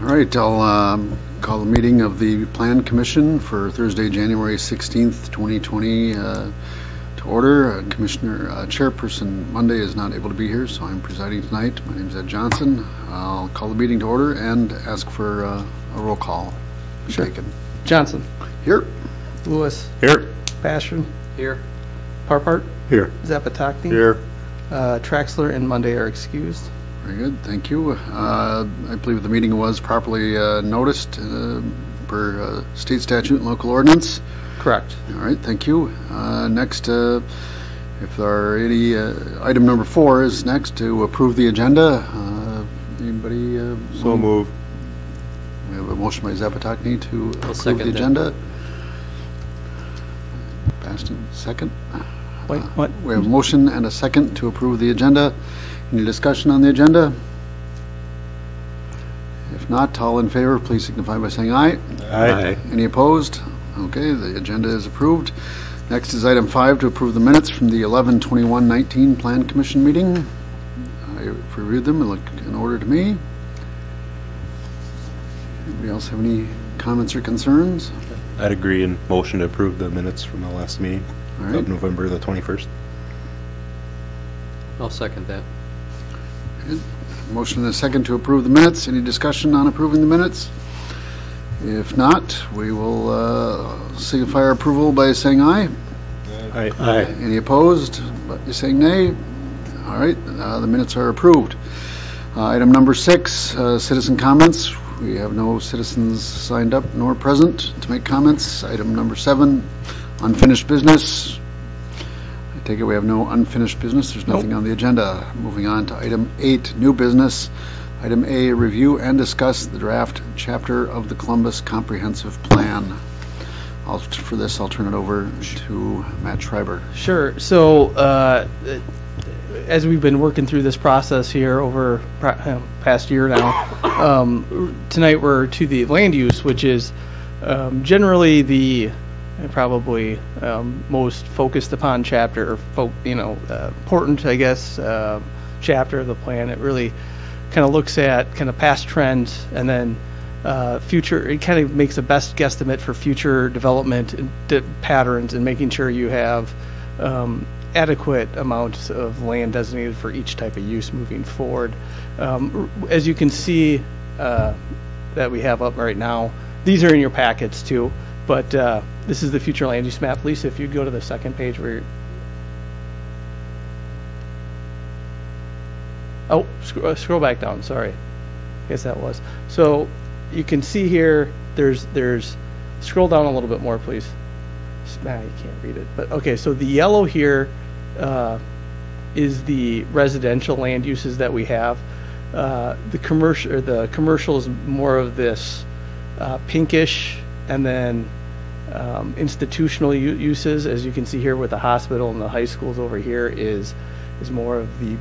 All right, I'll call the meeting of the Plan Commission for Thursday, January 16th, 2020 to order. Commissioner Chairperson Monday is not able to be here, so I'm presiding tonight. My name is Ed Johnson. I'll call the meeting to order and ask for a roll call. Sure. Taken. Johnson. Here. Lewis. Here. Bastian. Here. Parpart. Here. Zapataki. Here. Traxler and Monday are excused. Very good, thank you. I believe the meeting was properly noticed per state statute and local ordinance. Correct. All right, thank you. Next, if there are any, item number 4 is next to approve the agenda. Anybody? So move. We have a motion by Zapataki to approve second the that. agenda. Bastion, second. Wait, what? We have a motion and a second to approve the agenda. Any discussion on the agenda? If not, all in favor, please signify by saying aye. Aye. Any opposed? Okay, the agenda is approved. Next is item 5 to approve the minutes from the 11/21/19 Plan Commission meeting. I've reviewed them and look in order to me. Anybody else have any comments or concerns? I'd agree and motion to approve the minutes from the last meeting All right. of November the 21st. I'll second that. Motion and a second to approve the minutes. Any discussion on approving the minutes? If not, we will signify our approval by saying aye. Aye. Any opposed? By saying nay. All right, the minutes are approved. Item number 6, citizen comments. We have no citizens signed up nor present to make comments. Item number 7, unfinished business. I take it we have no unfinished business. There's nothing on the agenda. Moving on to item 8, new business. Item A, review and discuss the draft chapter of the Columbus Comprehensive Plan. For this, I'll turn it over to Matt Schreiber. Sure. So, as we've been working through this process here over past year now, tonight we're to the land use, which is generally the probably most focused upon chapter, or important, I guess, chapter of the plan. It really kind of looks at kind of past trends and then future. It kind of makes a best guesstimate for future development patterns and making sure you have adequate amounts of land designated for each type of use moving forward. As you can see that we have up right now, these are in your packets too, but this is the future land use map. Lisa, if you go to the second page where you're, scroll back down, sorry. I guess that was. So you can see here, there's scroll down a little bit more, please. You can't read it, but okay, so the yellow here is the residential land uses that we have. The commercial is more of this pinkish, and then institutional uses, as you can see here with the hospital and the high schools over here, is more of the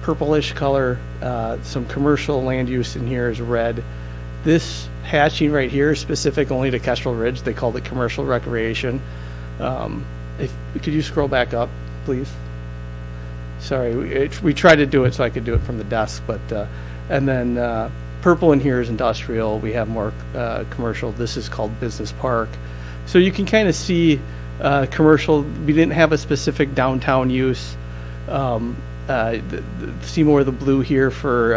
purplish color. Some commercial land use in here is red. This hatching right here is specific only to Kestrel Ridge. They call it commercial recreation. Could you scroll back up, please? Sorry, we tried to do it so I could do it from the desk, but and then purple in here is industrial. We have more commercial. This is called business park. So you can kind of see commercial. We didn't have a specific downtown use. See more of the blue here for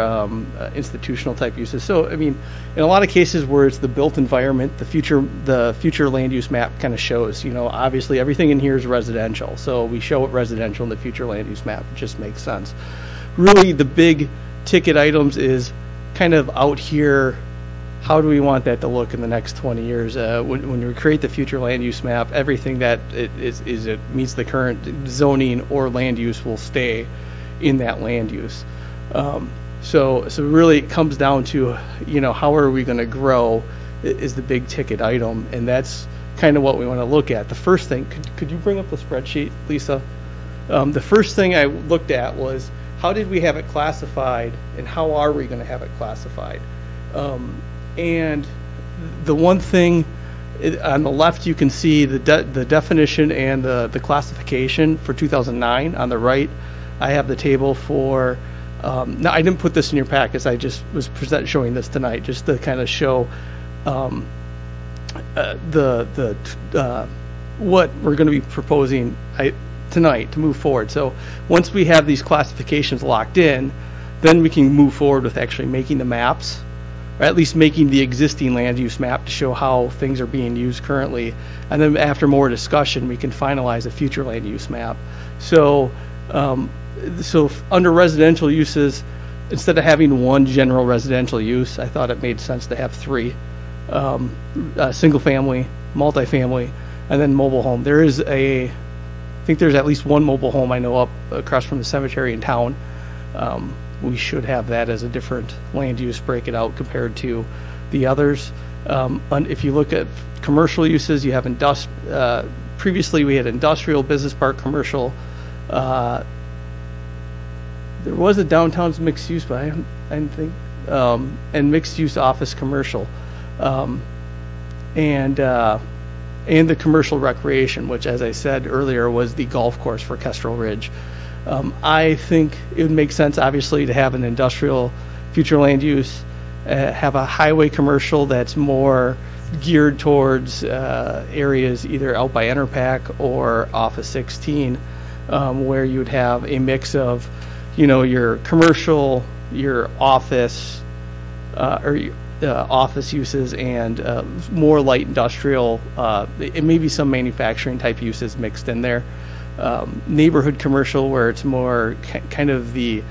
institutional type uses. So I mean, in a lot of cases where it's the built environment, the future land use map kind of shows. Obviously everything in here is residential, so we show it residential in the future land use map. It just makes sense. Really, the big ticket items is kind of out here. How do we want that to look in the next 20 years? When we create the future land use map, everything that it meets the current zoning or land use will stay in that land use. So really it comes down to, how are we going to grow is the big ticket item, and that's kind of what we want to look at. The first thing, could you bring up the spreadsheet, Lisa? The first thing I looked at was, how did we have it classified, and how are we going to have it classified? And the one thing on the left, you can see the definition and the classification for 2009. On the right, I have the table for Now, I didn't put this in your packets. I just was showing this tonight just to kind of show what we're going to be proposing tonight to move forward. So once we have these classifications locked in, then we can move forward with actually making the maps, or at least making the existing land use map to show how things are being used currently. And then after more discussion, we can finalize a future land use map. So, under residential uses, instead of having one general residential use, I thought it made sense to have three: single family, multifamily, and then mobile home. I think there's at least one mobile home I know up across from the cemetery in town. We should have that as a different land use, break it out compared to the others. If you look at commercial uses, you have previously we had industrial, business park, commercial. There was a downtown's mixed use, but I didn't think, and mixed use office commercial, and the commercial recreation, which, as I said earlier, was the golf course for Kestrel Ridge. I think it would make sense, obviously, to have an industrial future land use, have a highway commercial that's more geared towards areas either out by Enerpac or off of 16, where you would have a mix of, your commercial, your office, office uses, and more light industrial, and maybe some manufacturing type uses mixed in there. Neighborhood commercial, where it's more kind of the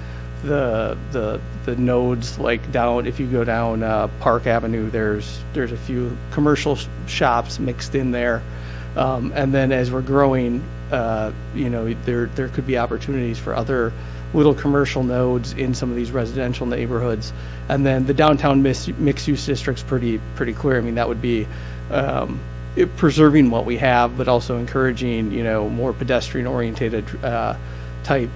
nodes, like down, if you go down Park Avenue, there's a few commercial shops mixed in there, and then as we're growing, there could be opportunities for other little commercial nodes in some of these residential neighborhoods. And then the downtown mixed use district's pretty clear. I mean, that would be preserving what we have, but also encouraging, more pedestrian oriented type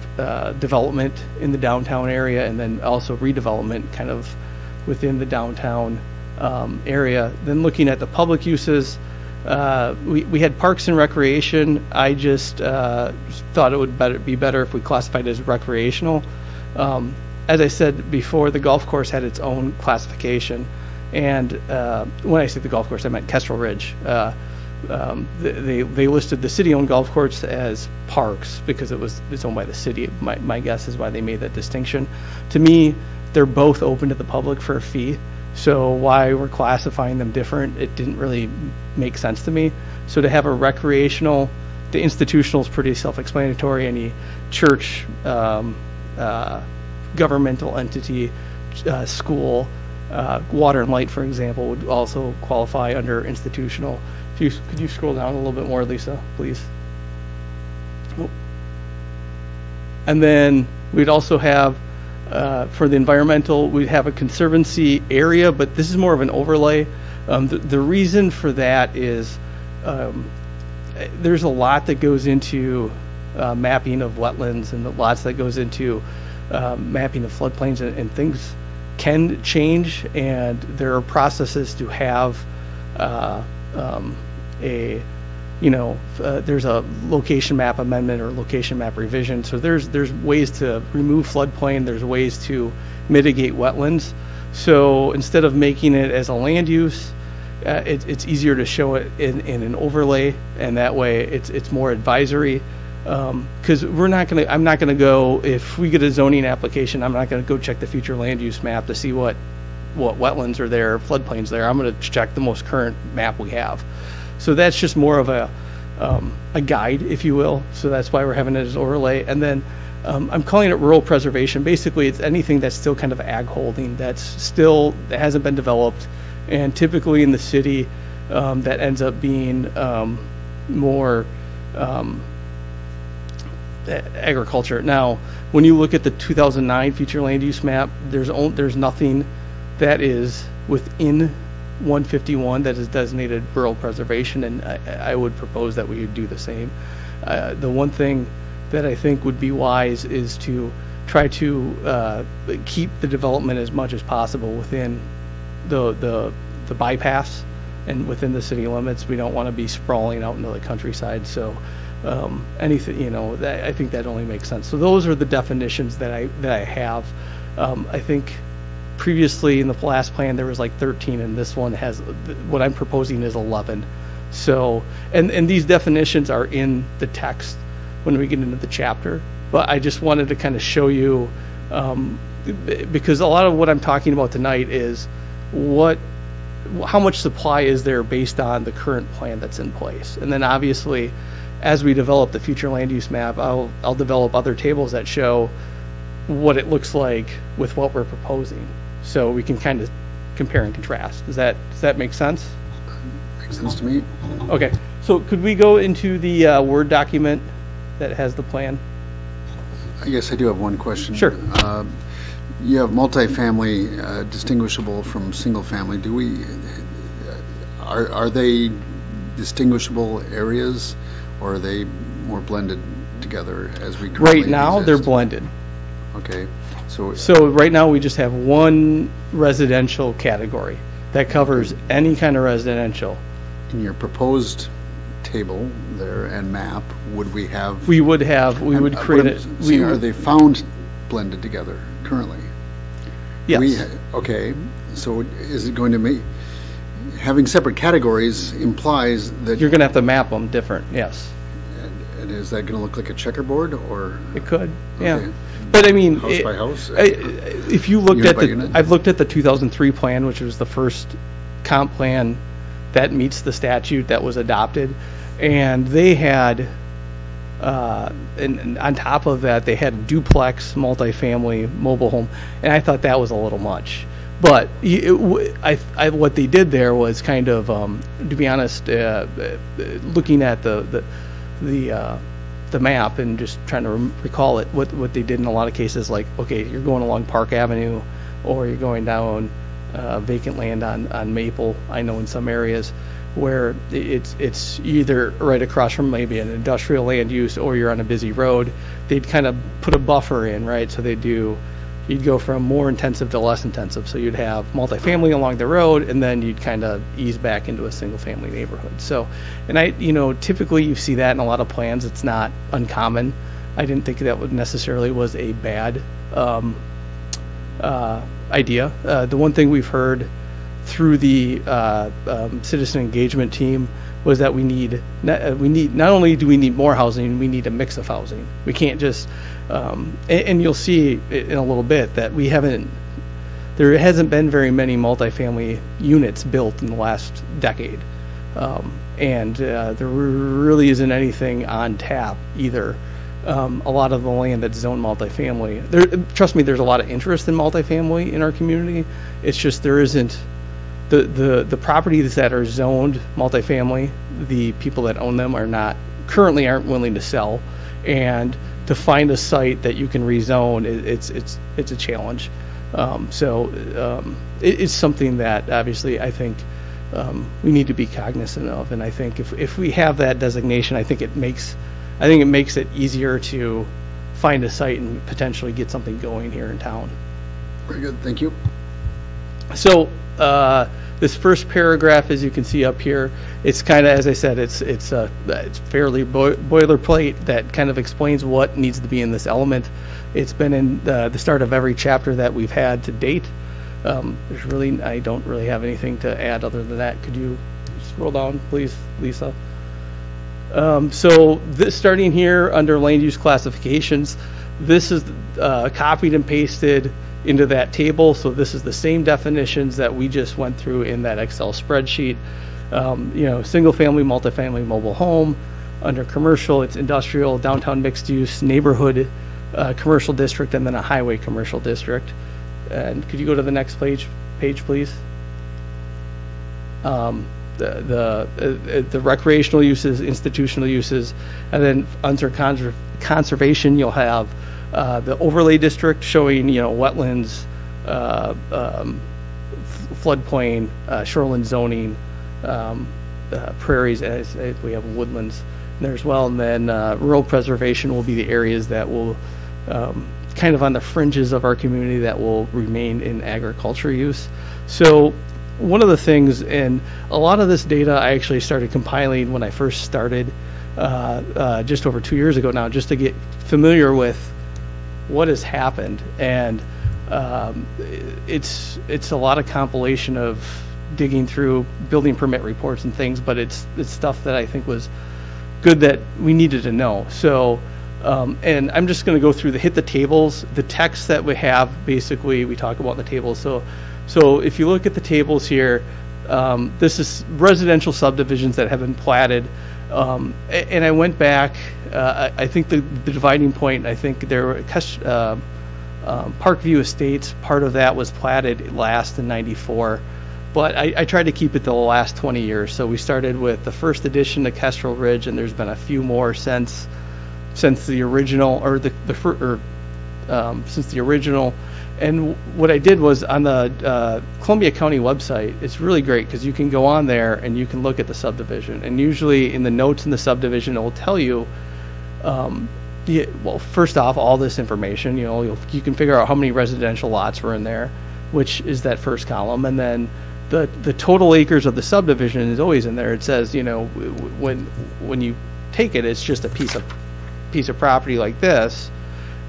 development in the downtown area, and then also redevelopment kind of within the downtown area. Then looking at the public uses, we had parks and recreation. I just thought it would be better if we classified it as recreational. As I said before, the golf course had its own classification. And when I say the golf course, I meant Kestrel Ridge. They listed the city-owned golf course as parks because it's owned by the city. My guess is why they made that distinction. To me, they're both open to the public for a fee. So why we're classifying them different, it didn't really make sense to me. So to have a recreational, the institutional is pretty self-explanatory. Any church, governmental entity, school, water and light, for example, would also qualify under institutional. Could you scroll down a little bit more, Lisa, please? Oh. And then we'd also have, for the environmental, we'd have a conservancy area, but this is more of an overlay. The reason for that is there's a lot that goes into mapping of wetlands, and lots that goes into mapping of floodplains, and things can change, and there are processes to have there's a location map amendment or location map revision. So there's ways to remove floodplain, there's ways to mitigate wetlands. So instead of making it as a land use, it's easier to show it in an overlay, and that way it's more advisory. Because I'm not gonna go, if we get a zoning application, I'm not gonna go check the future land use map to see what wetlands are there, floodplains there. I'm gonna check the most current map we have. So that's just more of a guide, if you will. So that's why we're having it as overlay. And then I'm calling it rural preservation. Basically, it's anything that's still kind of ag holding, that hasn't been developed, and typically in the city that ends up being more agriculture. Now, when you look at the 2009 future land use map, there's nothing that is within 151 that is designated rural preservation, and I would propose that we would do the same. The one thing that I think would be wise is to try to keep the development as much as possible within the bypass and within the city limits. We don't want to be sprawling out into the countryside. So anything, I think that only makes sense. So those are the definitions that I have. I think previously in the last plan there was like 13, and this one has, what I'm proposing is 11. So, and these definitions are in the text when we get into the chapter, but I just wanted to kind of show you, because a lot of what I'm talking about tonight is how much supply is there based on the current plan that's in place. And then obviously, as we develop the future land use map, I'll develop other tables that show what it looks like with what we're proposing, so we can kind of compare and contrast. Does that make sense? Makes sense to me. Okay, so could we go into the Word document that has the plan? I guess I do have one question. Sure. You have multifamily distinguishable from single family. Are they distinguishable areas, or are they more blended together as we currently Right now, exist? they're blended. Okay, So right now, we just have one residential category that covers any kind of residential. in your proposed table there and map, would we have? We would create it. Are they found blended together currently? Yes. Okay, so is it going to be, having separate categories implies that, You're going to have to map them different, yes. and is that going to look like a checkerboard, or It could, yeah. Okay. But I mean, house by house? if you looked Unit at by unit? I've looked at the 2003 plan, which was the first comp plan that meets the statute that was adopted, and they had, and on top of that, they had duplex, multifamily, mobile home, and I thought that was a little much. But what they did there was kind of, to be honest, looking at the map and just trying to recall it, what they did in a lot of cases, like, okay, you're going along Park Avenue, or you're going down vacant land on Maple. I know in some areas where it's either right across from maybe an industrial land use, or you're on a busy road. They'd kind of put a buffer in, right? So you'd go from more intensive to less intensive. So you'd have multifamily along the road, and then you'd kind of ease back into a single family neighborhood. So, and typically you see that in a lot of plans. It's not uncommon. I didn't think that necessarily was a bad idea. The one thing we've heard through the citizen engagement team was that we need not only do we need more housing, we need a mix of housing. We can't just and you'll see in a little bit that there hasn't been very many multifamily units built in the last decade, and there really isn't anything on tap either. A lot of the land that's zoned multifamily, trust me, there's a lot of interest in multifamily in our community. It's just there isn't the properties that are zoned multifamily. The people that own them currently aren't willing to sell, and to find a site that you can rezone, it's a challenge. It's something that obviously I think we need to be cognizant of, and I think if we have that designation, I think it makes it easier to find a site and potentially get something going here in town. Very good, thank you. So this first paragraph, as you can see up here, it's kind of, as I said, it's fairly boilerplate that kind of explains what needs to be in this element. It's been in the start of every chapter that we've had to date. I don't really have anything to add other than that. Could you scroll down, please, Lisa? So this, starting here under land use classifications, this is copied and pasted into that table. So this is the same definitions that we just went through in that Excel spreadsheet. Single family, multifamily, mobile home. Under commercial, it's industrial, downtown mixed use, neighborhood commercial district, and then a highway commercial district. And could you go to the next page, please? The recreational uses, institutional uses, and then under conservation, you'll have the overlay district showing, wetlands, floodplain, shoreline zoning, prairies, as we have woodlands there as well. And then rural preservation will be the areas that will kind of on the fringes of our community that will remain in agriculture use. So one of the things, and a lot of this data I actually started compiling when I first started just over 2 years ago now, just to get familiar with what has happened. And it's a lot of compilation of digging through building permit reports and things, but it's stuff that I think was good that we needed to know. So, and I'm just going to go through hit the tables, the text that we have. Basically, we talk about in the tables. So if you look at the tables here, this is residential subdivisions that have been platted. And I went back. I think the dividing point. I think there were Parkview Estates. Part of that was platted last in '94. But I tried to keep it the last 20 years. So we started with the first edition of Kestrel Ridge, and there's been a few more since the original, or since the original. And what I did was on the Columbia County website, it's really great because you can go on there and you can look at the subdivision. And usually in the notes in the subdivision, it will tell you, well, first off, all this information. You can figure out how many residential lots were in there, which is that first column, and then the total acres of the subdivision is always in there. It says, when you take it, it's just a piece of property like this,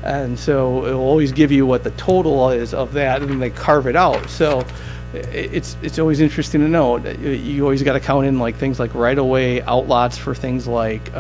and so it will always give you what the total is of that, and then they carve it out. So it's always interesting to know. You always got to count in like things like right-of-way outlots for things like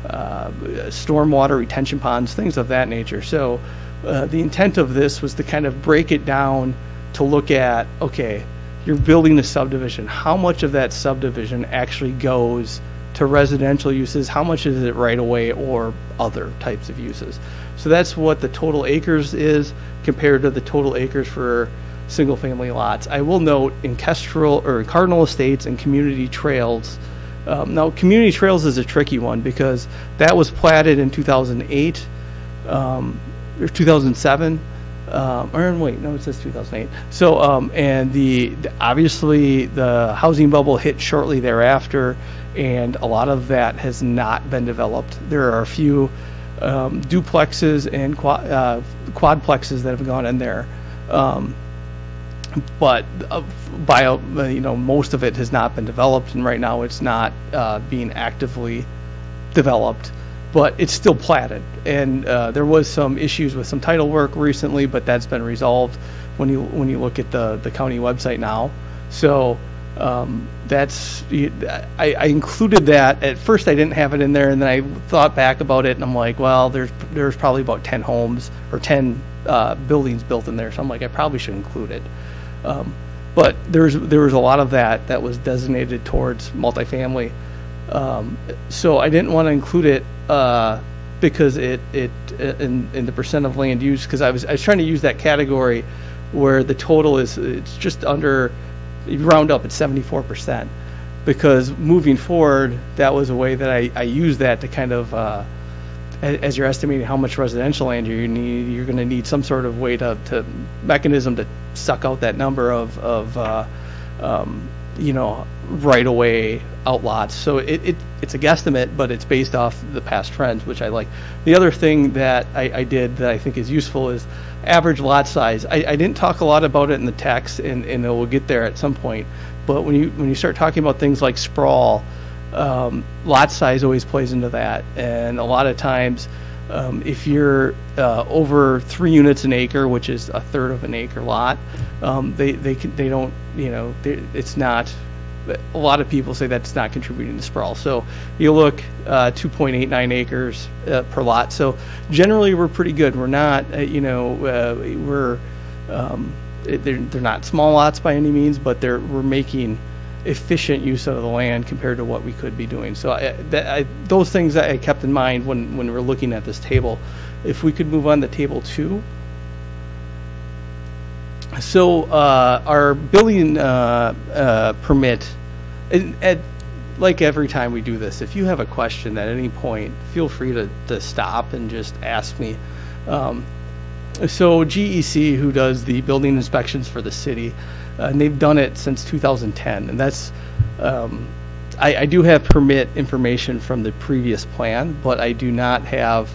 stormwater retention ponds, things of that nature. So the intent of this was to kind of break it down to look at, okay, you're building a subdivision. How much of that subdivision actually goes to residential uses? How much is it right away or other types of uses? So that's what the total acres is compared to the total acres for single family lots. I will note in Kestrel or Cardinal Estates and Community Trails. Now Community Trails is a tricky one because that was platted in 2008 or 2007. Or wait, no, it says 2008. So, and obviously the housing bubble hit shortly thereafter, and a lot of that has not been developed. There are a few duplexes and quadplexes that have gone in there, but most of it has not been developed, and right now it's not being actively developed. But it's still platted, and there was some issues with some title work recently, but that's been resolved when you look at the county website now. So I included that. At first I didn't have it in there, and then I thought back about it, and I'm like, well, there's probably about 10 homes or 10 buildings built in there, so I'm like, I probably should include it. But there was a lot of that was designated towards multifamily. So I didn't want to include it because it in the percent of land use, because I was trying to use that category where the total it's just under, you round up at 74%, because moving forward that was a way that I used that to kind of as you're estimating how much residential land you need, you're going to need some sort of way to mechanism to suck out that number of right-of-way outlots. So it's a guesstimate, but it's based off the past trends, which I like. The other thing that I did that I think is useful is average lot size. I didn't talk a lot about it in the text, and we'll get there at some point. But when you start talking about things like sprawl, lot size always plays into that. And a lot of times, if you're over 3 units an acre, which is a third of an acre lot, they don't, it's not. A lot of people say that's not contributing to sprawl. So you look 2.89 acres per lot. So generally we're pretty good. We're not, they're not small lots by any means, but we're making efficient use of the land compared to what we could be doing. So those things that I kept in mind when we were looking at this table. If we could move on to table 2. So our building permit, like every time we do this, if you have a question at any point, feel free to stop and just ask me. So GEC, who does the building inspections for the city, and they've done it since 2010, and that's I do have permit information from the previous plan, but I do not have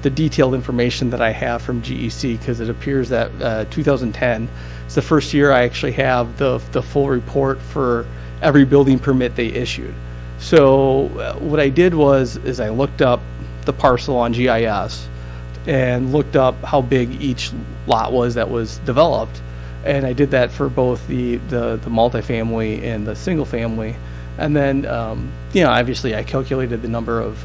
the detailed information that I have from GEC, because it appears that 2010 is the first year I actually have the full report for every building permit they issued. So what I did is I looked up the parcel on GIS and looked up how big each lot was that was developed, and I did that for both the multifamily and the single family, and then obviously I calculated the number of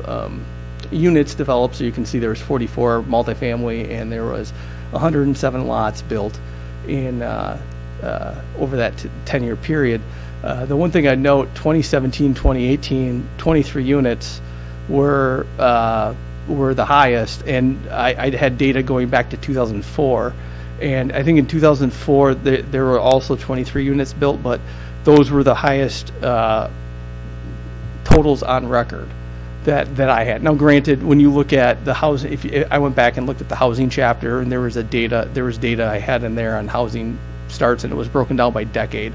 units developed. So you can see there was 44 multifamily and there was 107 lots built in over that 10-year period. The one thing I'd note, 2017, 2018, 23 units were the highest, and I had data going back to 2004, and I think in 2004 there were also 23 units built, but those were the highest totals on record that I had. Now, granted, when you look at the housing, I went back and looked at the housing chapter, and there was data I had in there on housing starts, and it was broken down by decade.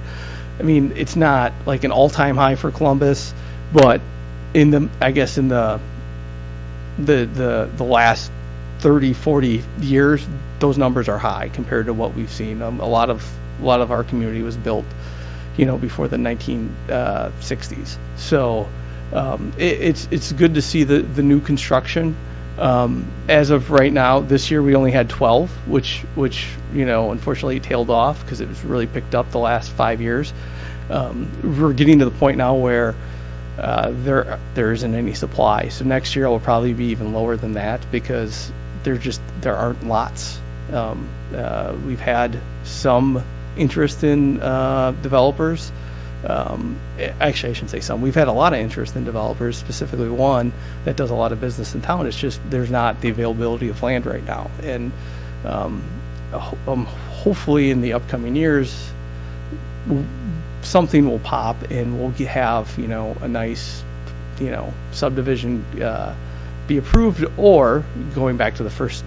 I mean, it's not like an all-time high for Columbus, but in the last 30, 40 years, those numbers are high compared to what we've seen. A lot of our community was built, before the 1960s. So it's good to see the new construction. As of right now, this year we only had 12, which unfortunately tailed off because it was really picked up the last 5 years. We're getting to the point now where there isn't any supply. So next year will probably be even lower than that because there aren't lots. We've had some interest in developers. Actually, I shouldn't say some. We've had a lot of interest in developers, specifically one that does a lot of business in town. It's just there's not the availability of land right now. And hopefully in the upcoming years, something will pop and we'll have, a nice, subdivision be approved, or going back to the first,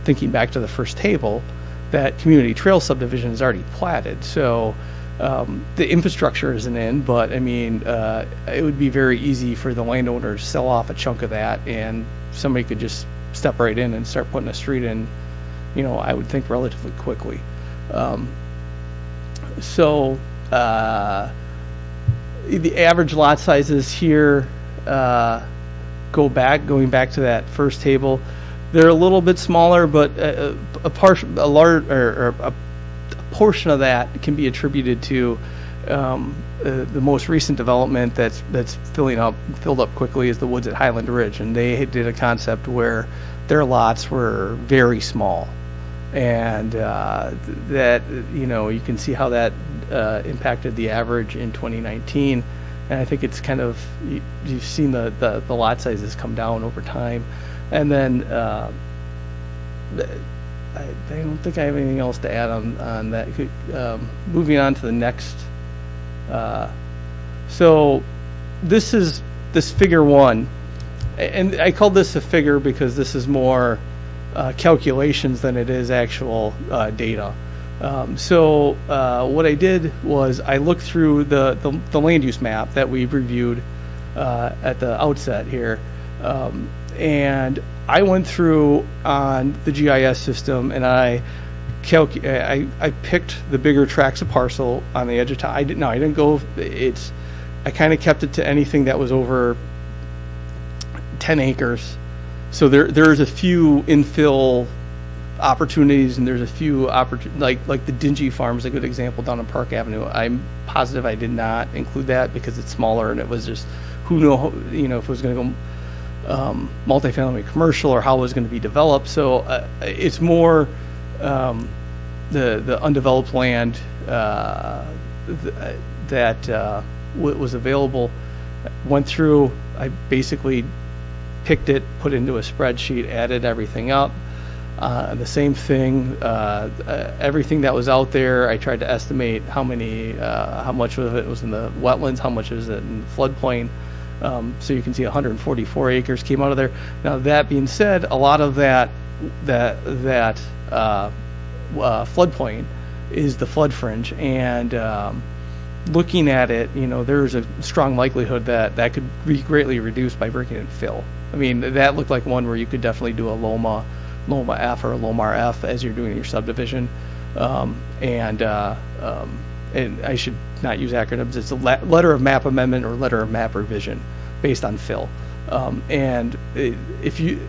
thinking back to the first table, that community trail subdivision is already platted. So the infrastructure isn't in, but I mean, it would be very easy for the landowner to sell off a chunk of that, and somebody could just step right in and start putting a street in, I would think relatively quickly. So the average lot sizes here going back to that first table, they're a little bit smaller, but a portion of that can be attributed to the most recent development that's filled up quickly is the woods at Highland Ridge, and they did a concept where their lots were very small, and that you can see how that impacted the average in 2019, and I think it's kind of you've seen the lot sizes come down over time. And then I don't think I have anything else to add on that. Moving on to the next. So this figure one, and I called this a figure because this is more calculations than it is actual data. So what I did was I looked through the land use map that we reviewed at the outset here. And I went through on the GIS system, and I picked the bigger tracts of parcel on the edge of town. I didn't go. I kind of kept it to anything that was over 10 acres. So there's a few infill opportunities, and there's a few like the Dingy Farm is a good example down on Park Avenue. I'm positive I did not include that because it's smaller, and it was just who knew if it was going to go multifamily commercial or how it was going to be developed. So it's more the undeveloped land that was available. Went through, I basically picked it, put it into a spreadsheet, added everything up. The same thing, everything that was out there, I tried to estimate how much of it was in the wetlands, how much was it in the floodplain. So you can see 144 acres came out of there. Now, that being said, a lot of that floodplain is the flood fringe, and looking at it, there's a strong likelihood that could be greatly reduced by breaking and fill. I mean, that looked like one where you could definitely do a Loma F or a Lomar F as you're doing your subdivision, and and I should not use acronyms, it's a letter of map amendment or letter of map revision based on fill. If you,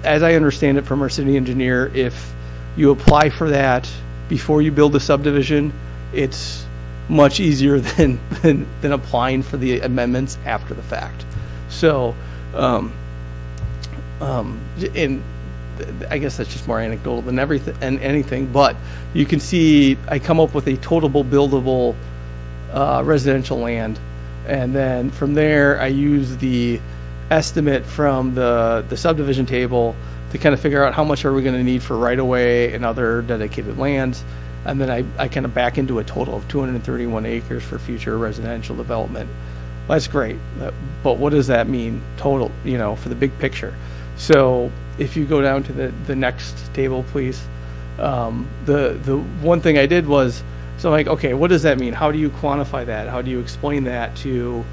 as I understand it from our city engineer, if you apply for that before you build a subdivision, it's much easier than applying for the amendments after the fact. So, and I guess that's just more anecdotal than anything, but you can see I come up with a totable buildable residential land, and then from there I use the estimate from the subdivision table to kind of figure out how much are we going to need for right-of-way and other dedicated lands, and then I kind of back into a total of 231 acres for future residential development. Well, that's great, but what does that mean total, for the big picture? So if you go down to the next table, please. The one thing I did was, so I'm like, okay, what does that mean? How do you quantify that? How do you explain that to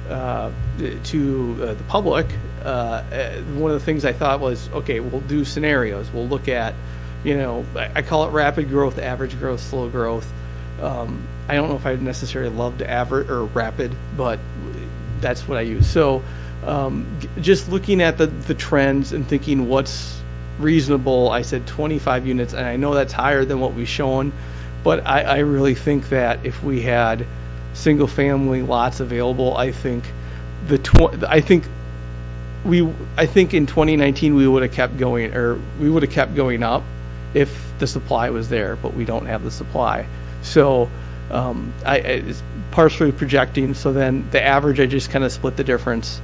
the public? One of the things I thought was, okay, we'll do scenarios. We'll look at, I call it rapid growth, average growth, slow growth. I don't know if I'd necessarily love to average or rapid, but that's what I use. So just looking at the trends and thinking what's reasonable, I said 25 units, and I know that's higher than what we've shown, but I really think that if we had single family lots available, I think I think in 2019 we would have kept going up if the supply was there, but we don't have the supply. So it's partially projecting. So then the average, I just kind of split the difference,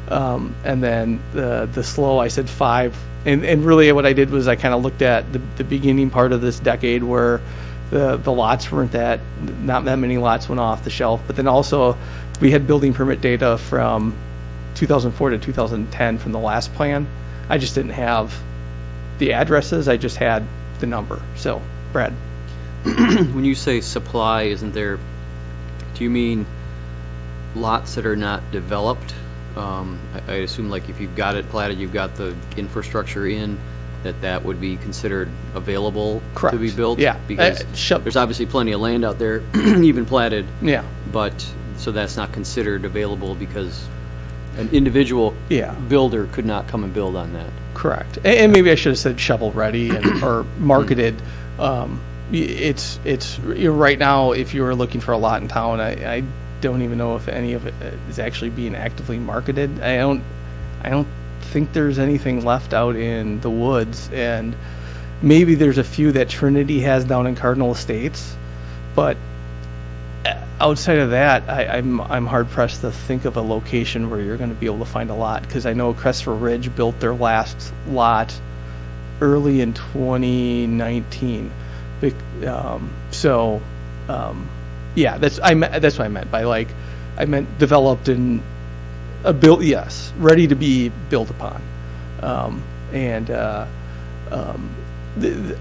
and then the slow, I said 5. And really what I did was I kind of looked at the beginning part of this decade where the lots weren't not that many lots went off the shelf, but then also we had building permit data from 2004 to 2010 from the last plan. I just didn't have the addresses, I just had the number. So, Brad. When you say supply, do you mean lots that are not developed? I assume like if you've got it platted, you've got the infrastructure in, that would be considered available. Correct. To be built? Yeah. Because there's obviously plenty of land out there, even platted. Yeah. But, so that's not considered available because an individual builder could not come and build on that. Correct. And maybe I should have said shovel ready or marketed. It's right now, if you were looking for a lot in town, I don't even know if any of it is actually being actively marketed. I don't think there's anything left out in the woods, and maybe there's a few that Trinity has down in Cardinal Estates, but outside of that, I'm hard pressed to think of a location where you're going to be able to find a lot, because I know Crestford Ridge built their last lot early in 2019. Yeah, that's what I meant by I meant developed and built, yes, ready to be built upon.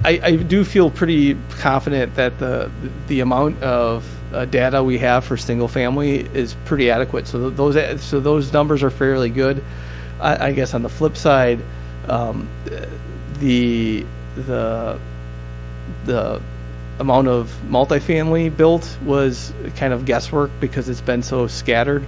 I do feel pretty confident that the amount of data we have for single family is pretty adequate. So those numbers are fairly good. I guess on the flip side, the amount of multifamily built was kind of guesswork because it's been so scattered.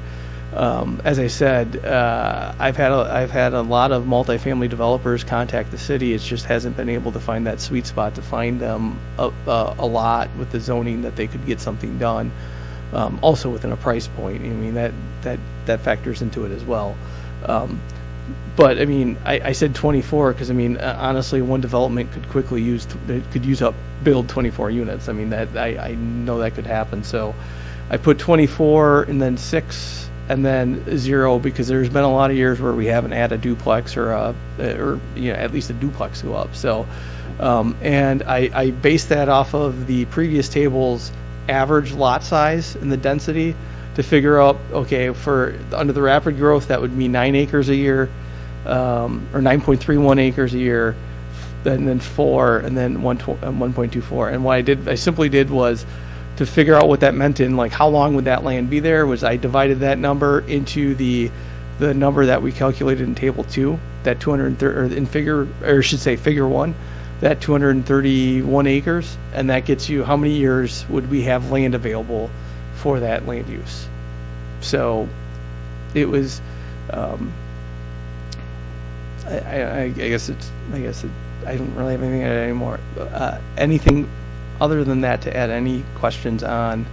As I said, I've had a lot of multifamily developers contact the city. It just hasn't been able to find that sweet spot to find them a lot with the zoning that they could get something done. Also within a price point. I mean that factors into it as well. But I mean, I said 24 because I mean honestly, one development could quickly build 24 units. I mean that I know that could happen. So I put 24 and then 6. And then 0 because there's been a lot of years where we haven't had a duplex or at least a duplex go up. So, and I based that off of the previous table's average lot size and the density to figure out, okay, for under the rapid growth that would mean 9 acres a year, or 9.31 acres a year, and then 4, and then 1.24. And what I simply did was to figure out what that meant in how long would that land be there was I divided that number into the number that we calculated in table 2, that 230, or in figure 1, that 231 acres, and that gets you how many years would we have land available for that land use. So it was, I guess I don't really have anything to add anymore. Anything other than that to add? Any questions on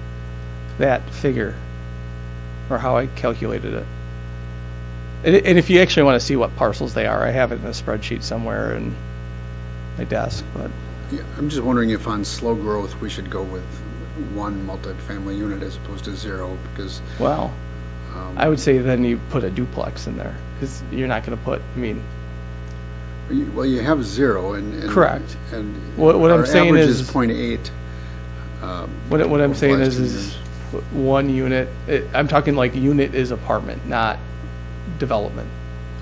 that figure or how I calculated it? And if you actually want to see what parcels they are, I have it in a spreadsheet somewhere in my desk. But Yeah, I'm just wondering if on slow growth, we should go with one multifamily unit as opposed to zero, because well, I would say then you put a duplex in there, because you're not going to put. I mean, well, you have zero, and correct. And what I'm saying average is 0.8. What I'm saying last 2 is years. one unit. I'm talking like unit is apartment, not development.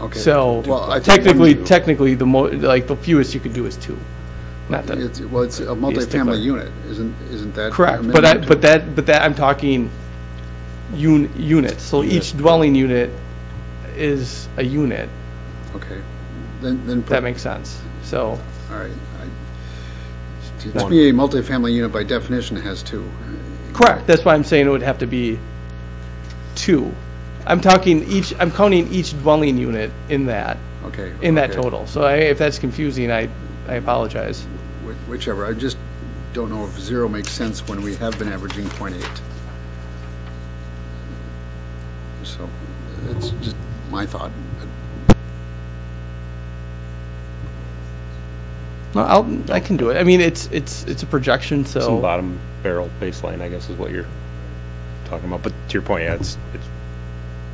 Okay. So well, I think technically, the fewest you could do is 2, not that. it's a multifamily unit, isn't that Correct, a minimum but that I'm talking units. So each dwelling unit is a unit. Okay, then That makes sense. So all right. To me, a multifamily unit by definition has 2. correct. That's why I'm saying it would have to be 2. I'm counting each dwelling unit in that Okay. that okay. total. So if that's confusing, I apologize. Whichever. I just don't know if 0 makes sense when we have been averaging 0.8. So it's just my thought. No, I can do it. I mean, it's a projection, so Some bottom barrel baseline, I guess, is what you're talking about. But to your point, yeah, it's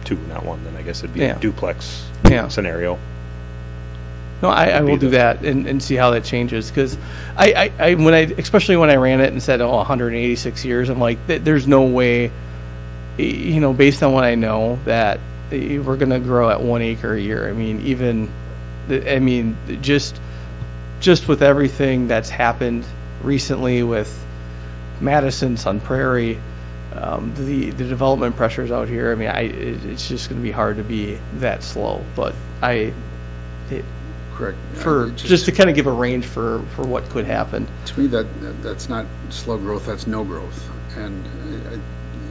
2, not 1. Then I guess it'd be Yeah. a duplex scenario. No, I will do that and see how that changes, because especially when I ran it and said 186 years, I'm like, there's no way, based on what I know, that we're gonna grow at 1 acre a year. I mean, just with everything that's happened recently with Madison, Sun Prairie, the development pressures out here. I mean, it's just going to be hard to be that slow. But Correct. Just to kind of give a range for what could happen. To me, that's not slow growth. That's no growth. And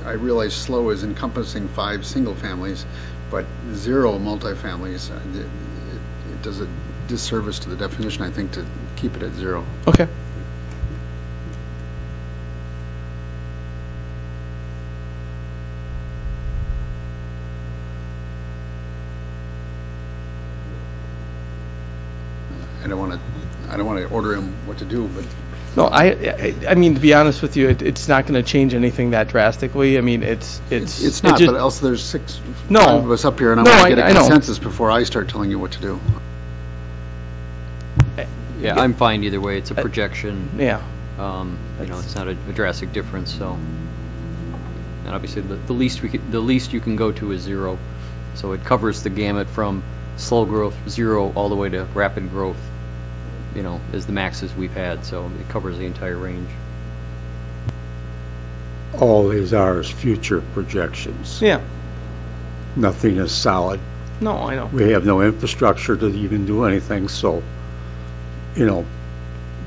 I realize slow is encompassing 5 single families, but 0 multifamilies. It does a disservice to the definition, I think, to keep it at 0. Okay. I don't want to order him what to do, but No, I mean, to be honest with you, it's not going to change anything that drastically. I mean, it's not. just, But also, there's 5 No. of us up here, and I No, want to get I a know. consensus before I start telling you what to do. Yeah, I'm fine either way. It's a projection. yeah. It's not a drastic difference, so. And obviously, the least you can go to is 0. So it covers the gamut from slow growth, 0, all the way to rapid growth, is the maxes we've had. So it covers the entire range. All these are is future projections. Yeah. Nothing is solid. No, I know. We have no infrastructure to even do anything, so,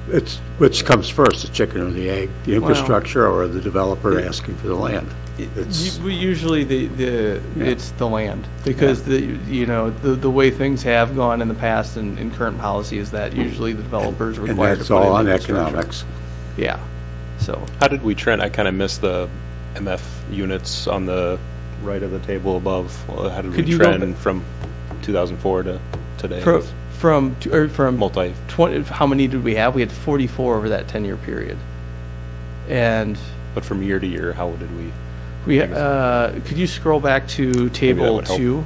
it's which comes first, the chicken or the egg, the infrastructure or the developer asking for the land. Usually it's the land, because the way things have gone in the past and in current policy is that usually the developers are And required that's to put all in on infrastructure. economics. Yeah. So How did we trend? I kind of missed the MF units on the right of the table above. Well, how did Could we you go trend from 2004 to today? from Multi. 20, how many did we have? We had 44 over that 10-year period. And But from year to year, how did we? could you scroll back to table would help. 2?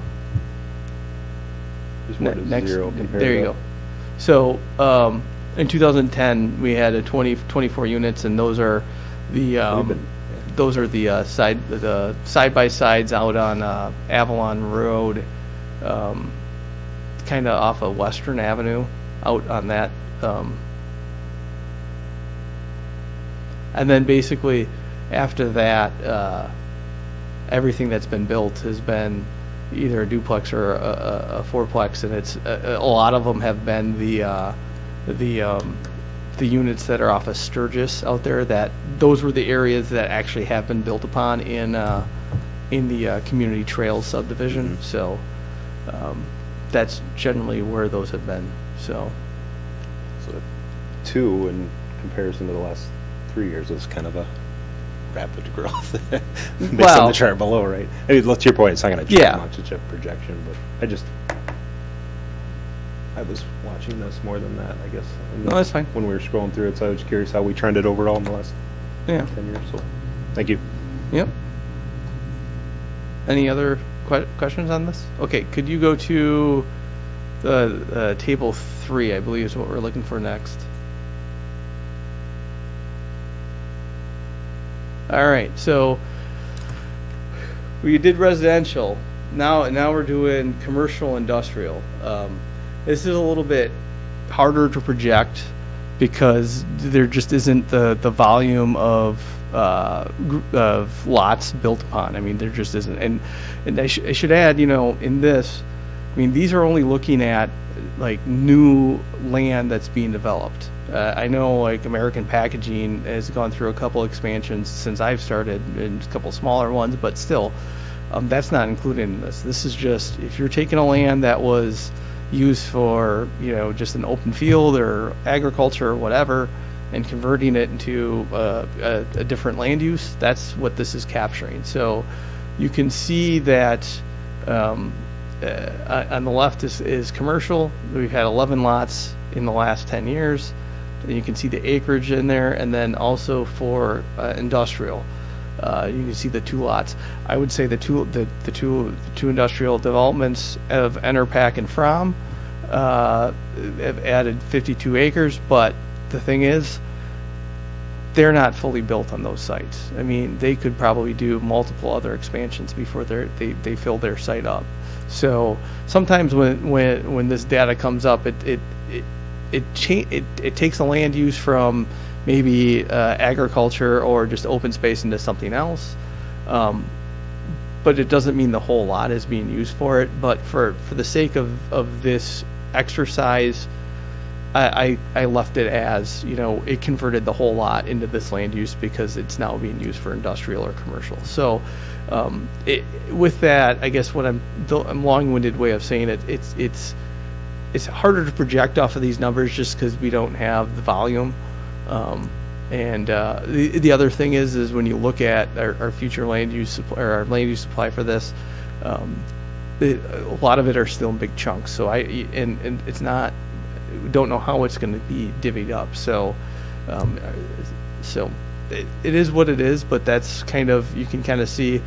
Just what is Next, 0 compared there you to- go. So in 2010 we had 24 units, and those are the side by sides out on Avalon Road, kind of off of Western Avenue, out on that. And then basically after that, everything that's been built has been either a duplex or a fourplex, and it's a lot of them have been the the units that are off of Sturgis out there, that those were the areas that actually have been built upon in the community trails subdivision. So that's generally where those have been. So 2 in comparison to the last 3 years is kind of a rapid growth based Well- on the chart below, right? I mean, to your point, it's not going to change Yeah. much. It's a projection, but I was watching this more than that, I guess. No, that's fine. When we were scrolling through it, so I was curious how we trended overall in the last yeah, 10 years. So, thank you. yep. Any other questions on this? Okay, could you go to the table 3? I believe is what we're looking for next. All right, so we did residential. Now we're doing commercial industrial. This is a little bit harder to project because there just isn't the volume of lots built upon. I mean, there just isn't. And I should add, in this, I mean, these are only looking at like new land that's being developed. I know like American Packaging has gone through a couple expansions since I've started, and a couple smaller ones, but still, that's not included in this. This is just if you're taking a land that was used for just an open field or agriculture or whatever, and converting it into a different land use. That's what this is capturing. So you can see that on the left is commercial. We've had 11 lots in the last 10 years. And you can see the acreage in there, and then also for industrial, you can see the 2 lots. I would say the two industrial developments of Enerpac and Fromm have added 52 acres, but the thing is, they're not fully built on those sites. I mean, they could probably do multiple other expansions before they fill their site up. So sometimes when this data comes up, it takes a land use from maybe agriculture or just open space into something else, but it doesn't mean the whole lot is being used for it. But for the sake of this exercise, I left it as it converted the whole lot into this land use because it's now being used for industrial or commercial. So with that, I guess what I'm long-winded way of saying it, it's harder to project off of these numbers just because we don't have the volume. And the other thing is when you look at our future land use supply, or our land use supply for this, a lot of it are still in big chunks. So and it's not, we don't know how it's going to be divvied up. So it is what it is. But that's kind of, you can kind of see.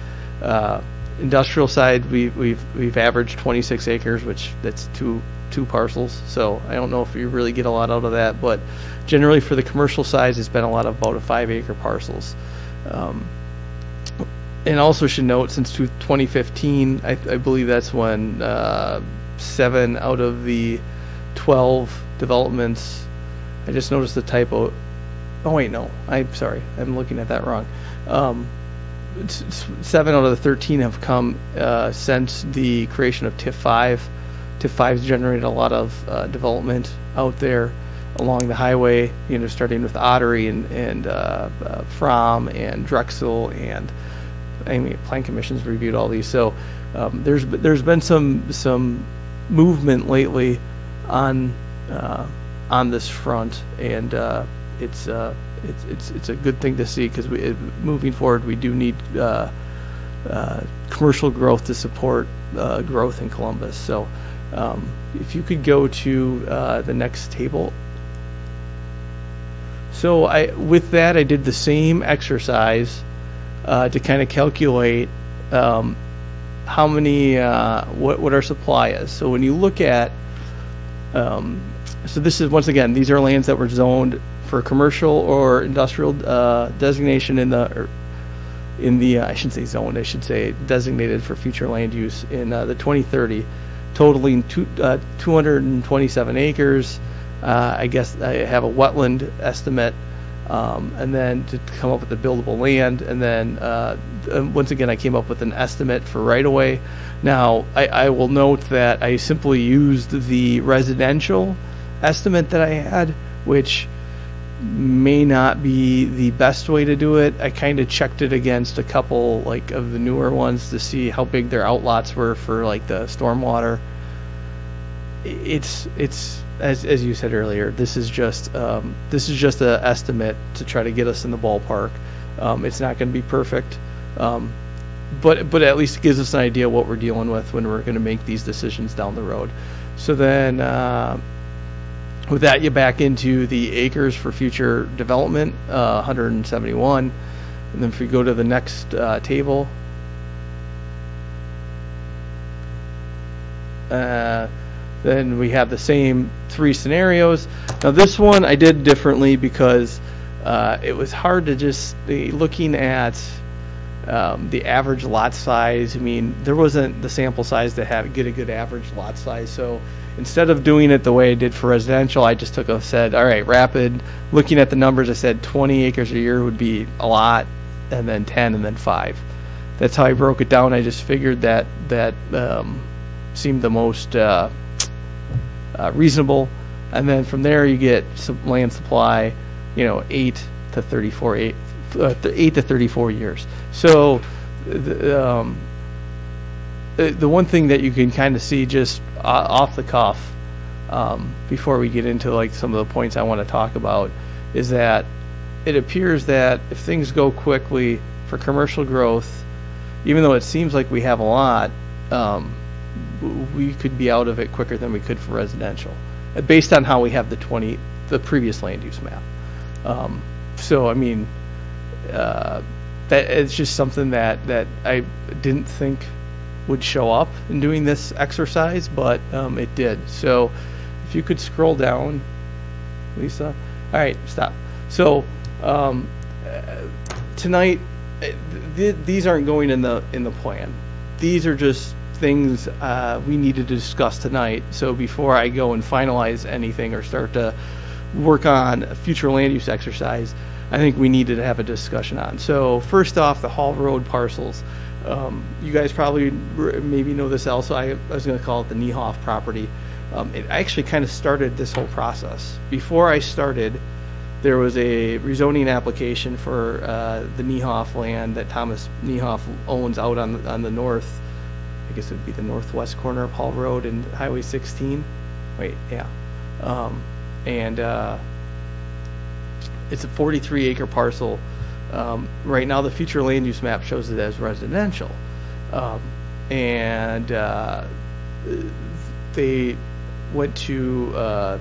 Industrial side, we've averaged 26 acres, which that's two parcels. So I don't know if you really get a lot out of that, but generally for the commercial size, it's been a lot of about 5-acre parcels. And also should note, since 2015, I believe that's when 7 out of the 12 developments. I just noticed the typo. Oh wait, no, I'm sorry, I'm looking at that wrong. 7 out of the 13 have come since the creation of TIF 5. TIF 5's generated a lot of development out there along the highway, starting with Ottery and Fromm and Drexel, and Plan Commission's reviewed all these. So there's been some movement lately on this front, and it's a good thing to see because moving forward we do need commercial growth to support growth in Columbus. So if you could go to the next table. So with that I did the same exercise to kind of calculate how many what our supply is. So when you look at so this is, once again, these are lands that were zoned for commercial or industrial designation in the I shouldn't say zoned, I should say designated for future land use in the 2030, totaling 227 acres. I guess I have a wetland estimate, and then to come up with the buildable land, and then once again I came up with an estimate for right-of-way. Now I will note that I simply used the residential estimate that I had, which may not be the best way to do it. I kind of checked it against a couple like of the newer ones to see how big their outlots were for like the stormwater. It's as you said earlier, this is just an estimate to try to get us in the ballpark. It's not going to be perfect, but at least it gives us an idea what we're dealing with when we're going to make these decisions down the road. So then, with that, you back into the acres for future development, 171, and then if we go to the next table. Then we have the same three scenarios. Now this one I did differently because it was hard to just looking at the average lot size. I mean, there wasn't the sample size to get a good average lot size. So instead of doing it the way I did for residential, I just said, all right, rapid. Looking at the numbers, I said 20 acres a year would be a lot, and then 10, and then 5. That's how I broke it down. I just figured that seemed the most reasonable, and then from there you get some land supply, 8 to 34 years. So the one thing that you can kind of see just off the cuff, before we get into like some of the points I want to talk about, is that it appears that if things go quickly for commercial growth, even though it seems like we have a lot, we could be out of it quicker than we could for residential, based on how we have the previous land use map. So I mean, that it's just something that I didn't think would show up in doing this exercise, but it did. So if you could scroll down, Lisa. All right, stop. So tonight, these aren't going in the plan. These are just things we needed to discuss tonight. So before I go and finalize anything or start to work on a future land use exercise, I think we needed to have a discussion on. So first off, the Hall Road parcels. You guys probably maybe know this also. I was going to call it the Niehoff property. It actually kind of started this whole process. Before I started, there was a rezoning application for the Niehoff land that Thomas Niehoff owns out on the north. I guess it would be the northwest corner of Hall Road and Highway 16. Wait, yeah. And it's a 43-acre parcel. Right now, the future land use map shows it as residential. And they went to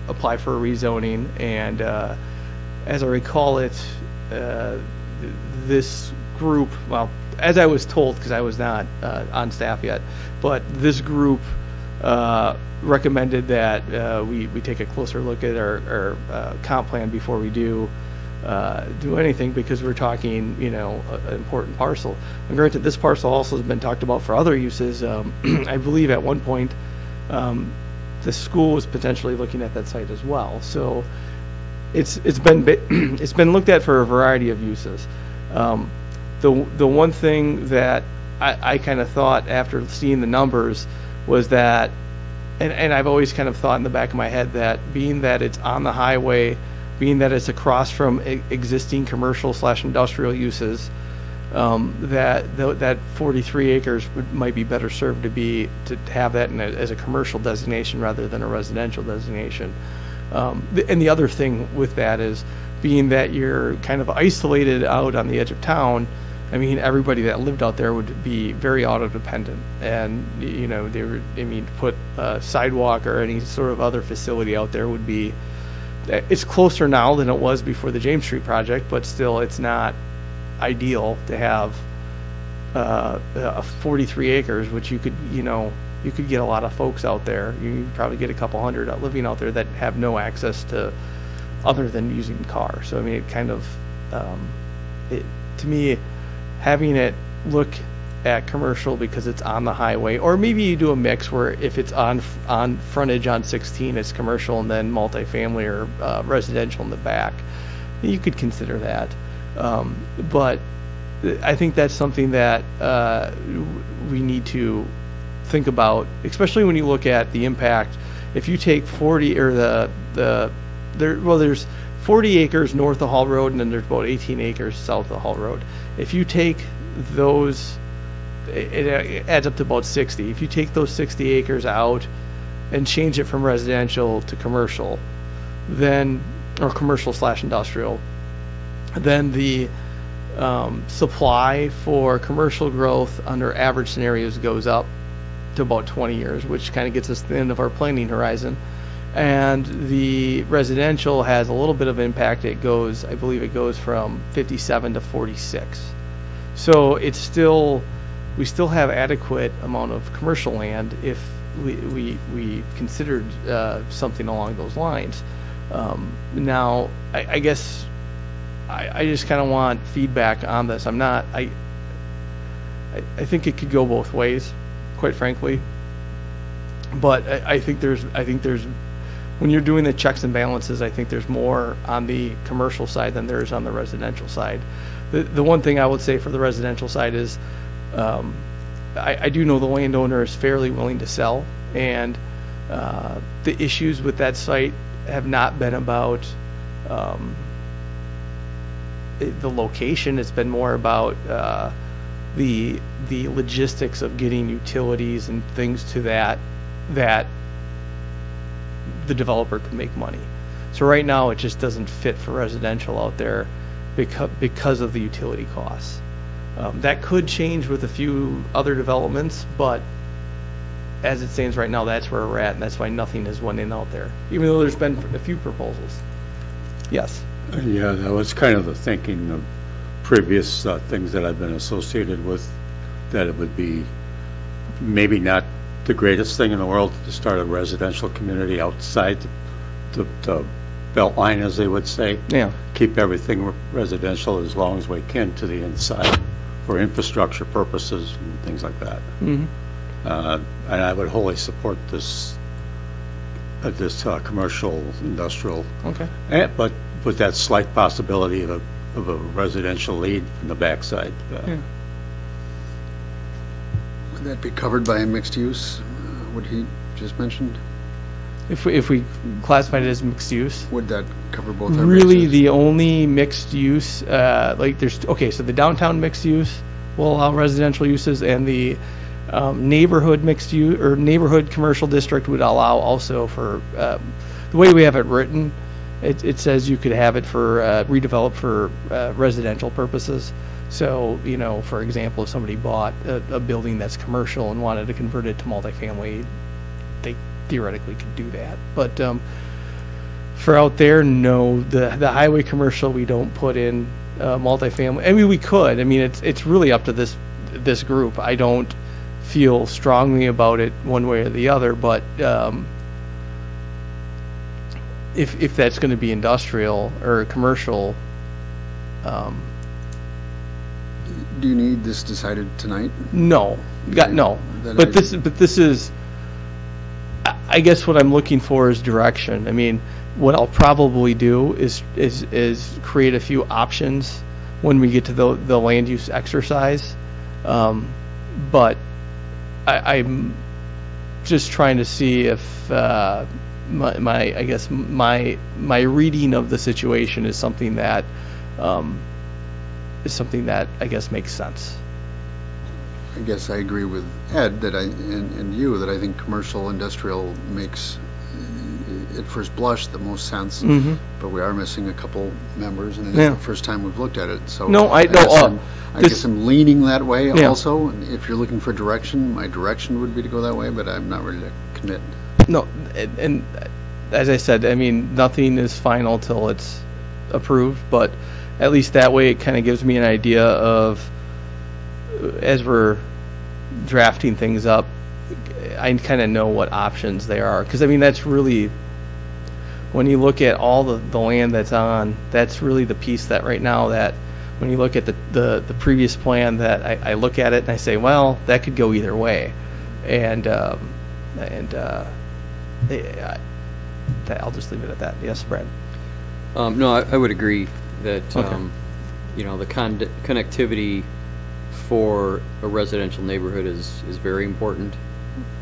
apply for a rezoning, and as I recall it, this group, well, as I was told, because I was not on staff yet, but this group recommended that we take a closer look at our comp plan before we do anything, because we're talking, an important parcel. And granted, this parcel also has been talked about for other uses. I believe at one point the school was potentially looking at that site as well. So it's been looked at for a variety of uses. The one thing that I kind of thought after seeing the numbers was that, and I've always kind of thought in the back of my head that being that it's on the highway, being that it's across from existing commercial/industrial uses, that 43 acres might be better served to have that as a commercial designation rather than a residential designation. And the other thing with that is, being that you're kind of isolated out on the edge of town, I mean, everybody that lived out there would be very auto dependent, and to put a sidewalk or any sort of other facility out there would be. It's closer now than it was before the James Street project, but still, it's not ideal to have 43 acres, which you could get a lot of folks out there. You could probably get a couple hundred living out there that have no access to other than using the car. So I mean, it kind of, to me, having it look at commercial because it's on the highway, or maybe you do a mix where if it's on frontage on 16, it's commercial and then multifamily or residential in the back. You could consider that. But I think that's something that we need to think about, especially when you look at the impact. If you take 40 or there's 40 acres north of Hall Road, and then there's about 18 acres south of Hall Road. If you take those, it adds up to about 60. If you take those 60 acres out and change it from residential to commercial, then, or commercial/industrial, then the supply for commercial growth under average scenarios goes up to about 20 years, which kind of gets us to the end of our planning horizon. And the residential has a little bit of impact. It goes, I believe it goes from 57 to 46. So it's still, we still have adequate amount of commercial land if we considered something along those lines. Now, I guess I just kind of want feedback on this. I'm not, I think it could go both ways, quite frankly. But I think there's, when you're doing the checks and balances, I think there's more on the commercial side than there is on the residential side. The one thing I would say for the residential side is, I do know the landowner is fairly willing to sell, and the issues with that site have not been about the location. It's been more about the logistics of getting utilities and things to that the developer can make money. So right now it just doesn't fit for residential out there because of the utility costs. That could change with a few other developments, but as it stands right now, that's where we're at, and that's why nothing has went in out there, even though there's been a few proposals. Yes. Yeah, that was kind of the thinking of previous things that I've been associated with, that it would be maybe not the greatest thing in the world to start a residential community outside the belt line, as they would say. Yeah. Keep everything residential as long as we can to the inside for infrastructure purposes and things like that. Mm-hmm. And I would wholly support this commercial industrial. Okay. But with that slight possibility of a residential lead from the backside. Yeah. Would that be covered by mixed use, what he just mentioned? If we classified it as mixed use, Would that cover both our really bases? the only mixed use, like there's, okay, so the downtown mixed use will allow residential uses, and the neighborhood mixed use or neighborhood commercial district would allow also for, the way we have it written, it says you could have it for redevelop for residential purposes. So, you know, for example, if somebody bought a building that's commercial and wanted to convert it to multifamily, they theoretically could do that. But for out there, no, the highway commercial, we don't put in multifamily. I mean, we could. I mean, it's really up to this group. I don't feel strongly about it one way or the other, but if that's going to be industrial or commercial. Do you need this decided tonight? No, no. Then But this is, I guess what I'm looking for is direction. I mean, what I'll probably do is create a few options when we get to the land use exercise. But I'm just trying to see if my reading of the situation is something that I guess makes sense. I guess I agree with Ed that and you that I think commercial industrial makes at first blush the most sense. Mm-hmm. But we are missing a couple members, and it's Yeah. the first time we've looked at it. So No, I know. I guess I'm leaning that way Yeah. also. And if you're looking for direction, my direction would be to go that way, but I'm not ready to commit. No, and as I said, I mean, nothing is final till it's approved, but at least that way it kind of gives me an idea of, as we're drafting things up, I kind of know what options there are. Because, I mean, that's really, when you look at all the land that's on, that's really the piece that right now that, when you look at the previous plan, that I look at it and I say, well, that could go either way. And I'll just leave it at that. Yes, Brad? No, I would agree that, Okay. you know, the connectivity for a residential neighborhood is very important.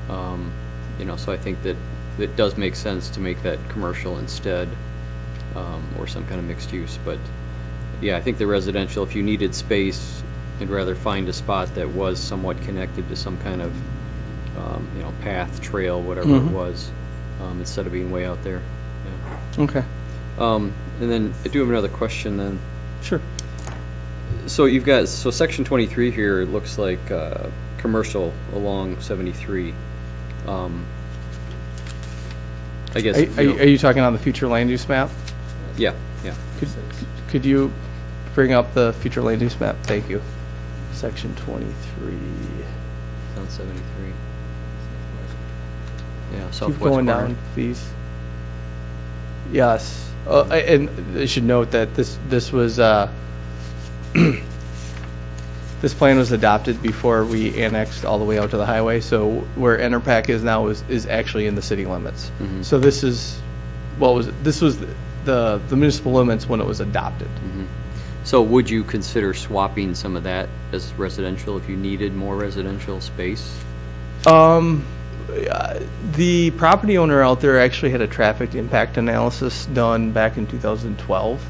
You know, so I think that it does make sense to make that commercial instead. or some kind of mixed use. But yeah, I think the residential, if you needed space, I'd rather find a spot that was somewhat connected to some kind of, path, trail, whatever it was, instead of being way out there. Yeah. Okay. And then I do have another question then. Sure. So you've got, section 23 here, it looks like commercial along 73. I guess. Are you talking on the future land use map? Yeah. Could you bring up the future land use map? Thank you. Section 23. On 73. Yeah, Keep southwest going corner. down, please. Yes. And I should note that this was this plan was adopted before we annexed all the way out to the highway. So where Enerpac is now is actually in the city limits. Mhm. So this was the municipal limits when it was adopted. So would you consider swapping some of that as residential if you needed more residential space? The property owner out there actually had a traffic impact analysis done back in 2012,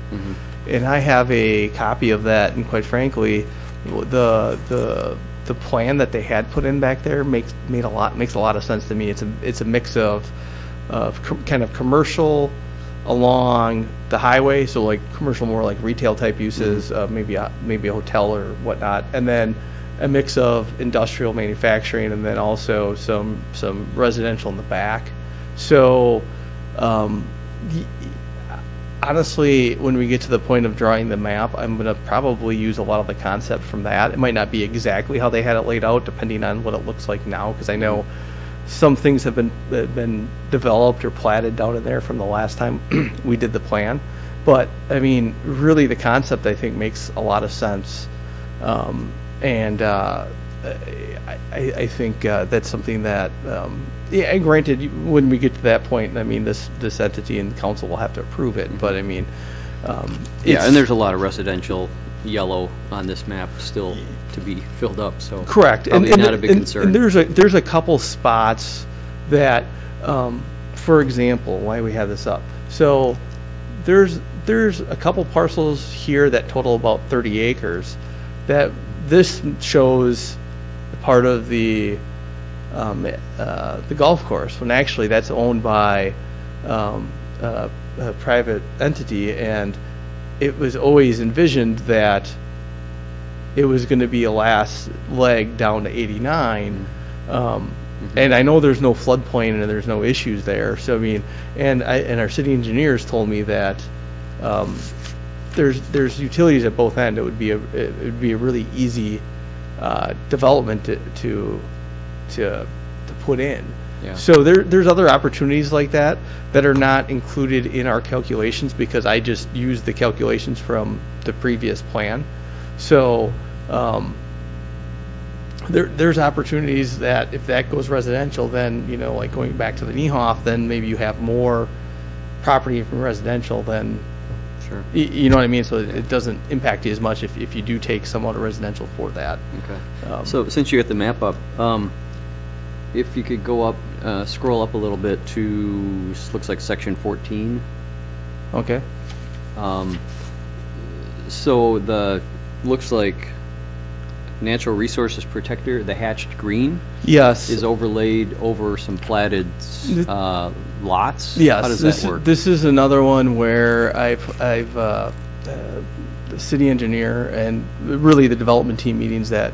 and I have a copy of that. And quite frankly, the plan that they had put in back there makes a lot of sense to me. It's a mix of kind of commercial along the highway, so like commercial, more like retail type uses, maybe a hotel or whatnot, and then a mix of industrial manufacturing, and then also some residential in the back. So honestly, when we get to the point of drawing the map, I'm going to probably use a lot of the concept from that. It might not be exactly how they had it laid out, depending on what it looks like now, because I know some things have been developed or platted down in there from the last time we did the plan. But I mean, really, the concept I think makes a lot of sense, and I think that's something that, and granted, when we get to that point, I mean, this entity and the council will have to approve it. But I mean, Yeah, and there's a lot of residential yellow on this map still to be filled up, so. Correct. Probably not a big concern. And there's a couple spots that, for example, why we have this up. So there's a couple parcels here that total about 30 acres that this shows part of the golf course, when actually that's owned by a private entity, and it was always envisioned that it was going to be a last leg down to 89. And I know there's no floodplain and there's no issues there. So I mean, and our city engineers told me that there's utilities at both ends. It would be a really easy development to put in. Yeah. So there's other opportunities like that are not included in our calculations, because I just used the calculations from the previous plan. So there's opportunities that if that goes residential, then, you know, like going back to the Niehoff, then maybe you have more property from residential than, Sure. you know what I mean? So it doesn't impact you as much if you do take some out of residential for that. Okay. So since you got the map up, if you could go up, scroll up a little bit to, looks like section 14. Okay. So looks like natural resources protector, the hatched green, Yes. is overlaid over some platted lots. Yes. How does that work? This is another one where I've the city engineer and really the development team meetings that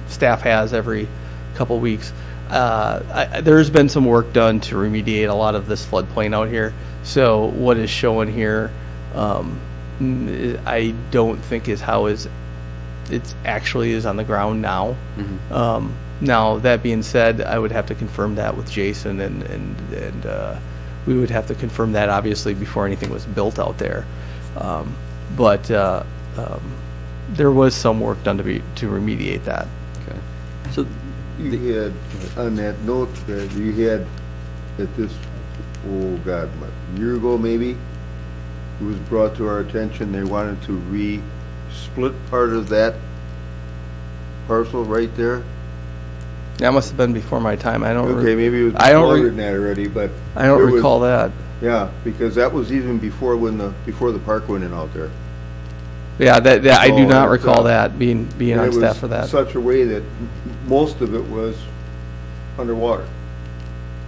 staff has every couple weeks. There's been some work done to remediate a lot of this floodplain out here. So what is shown here, I don't think is how it actually is on the ground now. Now that being said, I would have to confirm that with Jason, and we would have to confirm that obviously before anything was built out there. But there was some work done to remediate that. Okay. So You had, on that note, that you had at this, oh God, a year ago maybe, it was brought to our attention, they wanted to split part of that parcel right there. That must have been before my time. I don't. Okay, maybe it was I don't longer than that already, but I don't there was- recall that. Yeah, because that was even before before the park went in out there. Yeah, that I do So not it's, recall that being And on it staff was for that. such a way that most of it was underwater.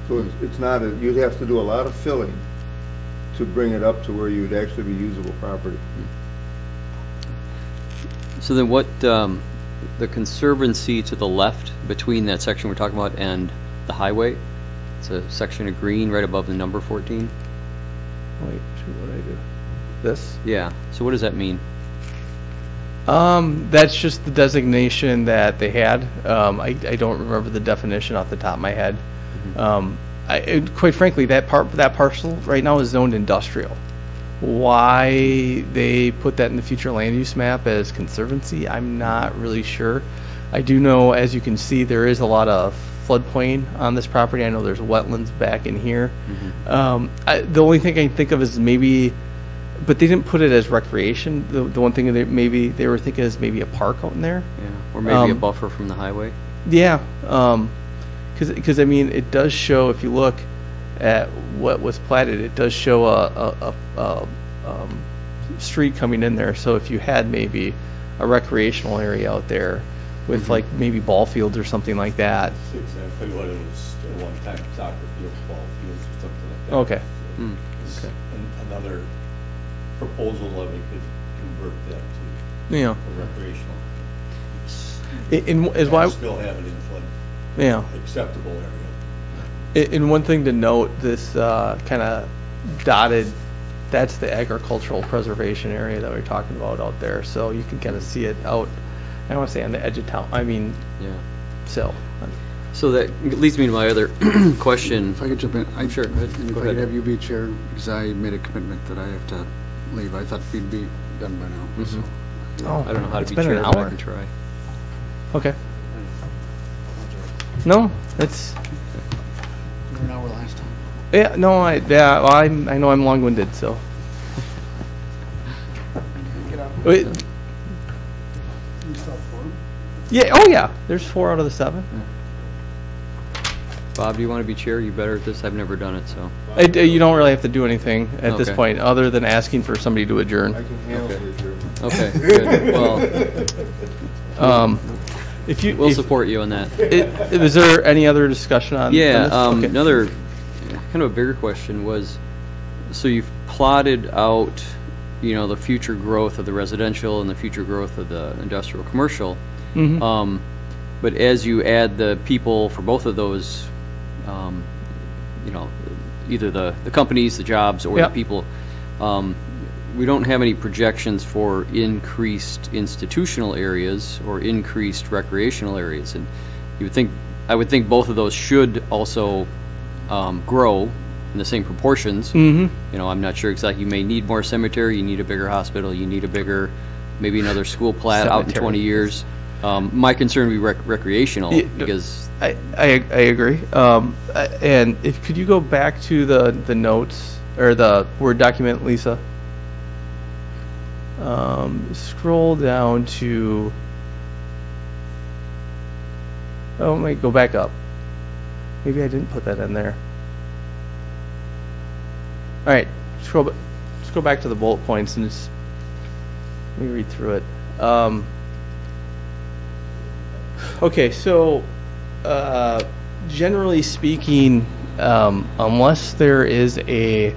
So it's not, you'd have to do a lot of filling to bring it up to where you'd actually be usable property. So then what, the Conservancy to the left between that section we're talking about and the highway, it's a section of green right above the number 14? Wait, shoot, what did I do? This? Yeah, so what does that mean? That's just the designation that they had. I don't remember the definition off the top of my head. Quite frankly, that parcel right now is zoned industrial. Why they put that in the future land use map as conservancy, I'm not really sure. I do know, as you can see, there is a lot of floodplain on this property. I know there's wetlands back in here. The only thing I can think of is maybe, but they didn't put it as recreation. The one thing that maybe they were thinking is maybe a park out in there. Yeah, or maybe a buffer from the highway? Yeah, because I mean, it does show, if you look at what was platted, it does show a street coming in there. So if you had maybe a recreational area out there with like maybe ball fields or something like that. That's exactly what it was at one time, soccer fields, ball fields, or something like that. Okay. It's Okay. another proposal that we could convert that to Yeah. a recreational. Is why. And still have it in flood Yeah. acceptable area. And one thing to note, this kind of dotted, that's the agricultural preservation area that we're talking about out there. So you can kind of see it out, I don't want to say on the edge of town, I mean, Yeah. so. So that leads me to my other question. If I could jump in, Sure, go ahead. and if Go I ahead. could have you be chair, because I made a commitment that I have to leave. I thought we'd be done by now. So, Oh, I don't know how to it's be been chair, an but I hour. can try. Okay. No, that's, you were an hour last time. yeah, no, I know I'm long-winded, so. Wait. Yeah, oh yeah, there's 4 out of the 7. Bob, do you want to be chair? You better at this. I've never done it, so. You don't really have to do anything at this Okay. point, other than asking for somebody to adjourn. I can handle it, sure. Okay, good. Well, If you, we'll if- support you on that. is there any other discussion on? Yeah, on this? Okay. another kind of a bigger question was, so you've plotted out, the future growth of the residential and the future growth of the industrial commercial. Mhm. But as you add the people for both of those, either the companies, the jobs, or Yeah. the people, we don't have any projections for increased institutional areas or increased recreational areas. And I would think both of those should also grow in the same proportions. Mhm. I'm not sure exactly. You may need more cemetery, you need a bigger hospital, you need maybe another school plat out in Cemetery. 20 years. My concern would be recreational, Yeah, because I agree. And could you go back to the notes or the Word document, Lisa? Scroll down to. Oh, wait, go back up. Maybe I didn't put that in there. All right, just go back to the bullet points and just let me read through it. Okay, so generally speaking, unless there is a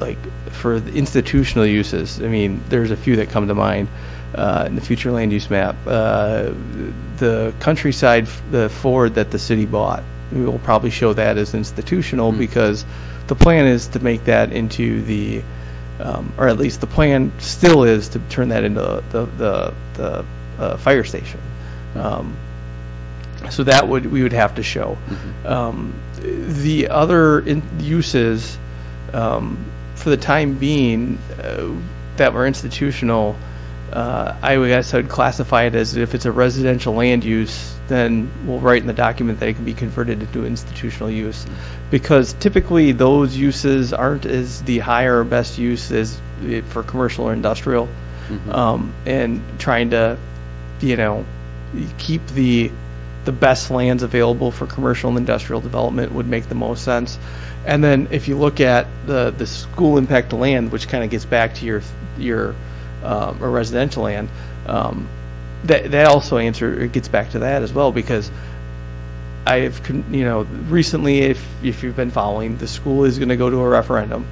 like for the institutional uses, I mean, there's a few that come to mind in the future land use map. The countryside, the Ford that the city bought, we will probably show that as institutional because the plan is to make that into the, or at least the plan still is to turn that into the fire station. So that we would have to show. The other uses, for the time being, that were institutional, I guess I'd classify it as if it's a residential land use, then we'll write in the document that it can be converted into institutional use. Because typically those uses aren't as the higher or best use as for commercial or industrial. And trying to, keep the the best lands available for commercial and industrial development would make the most sense. And then if you look at the school impact land, which kind of gets back to your residential land, that also it gets back to that as well, because recently, if you've been following, the school is going to go to a referendum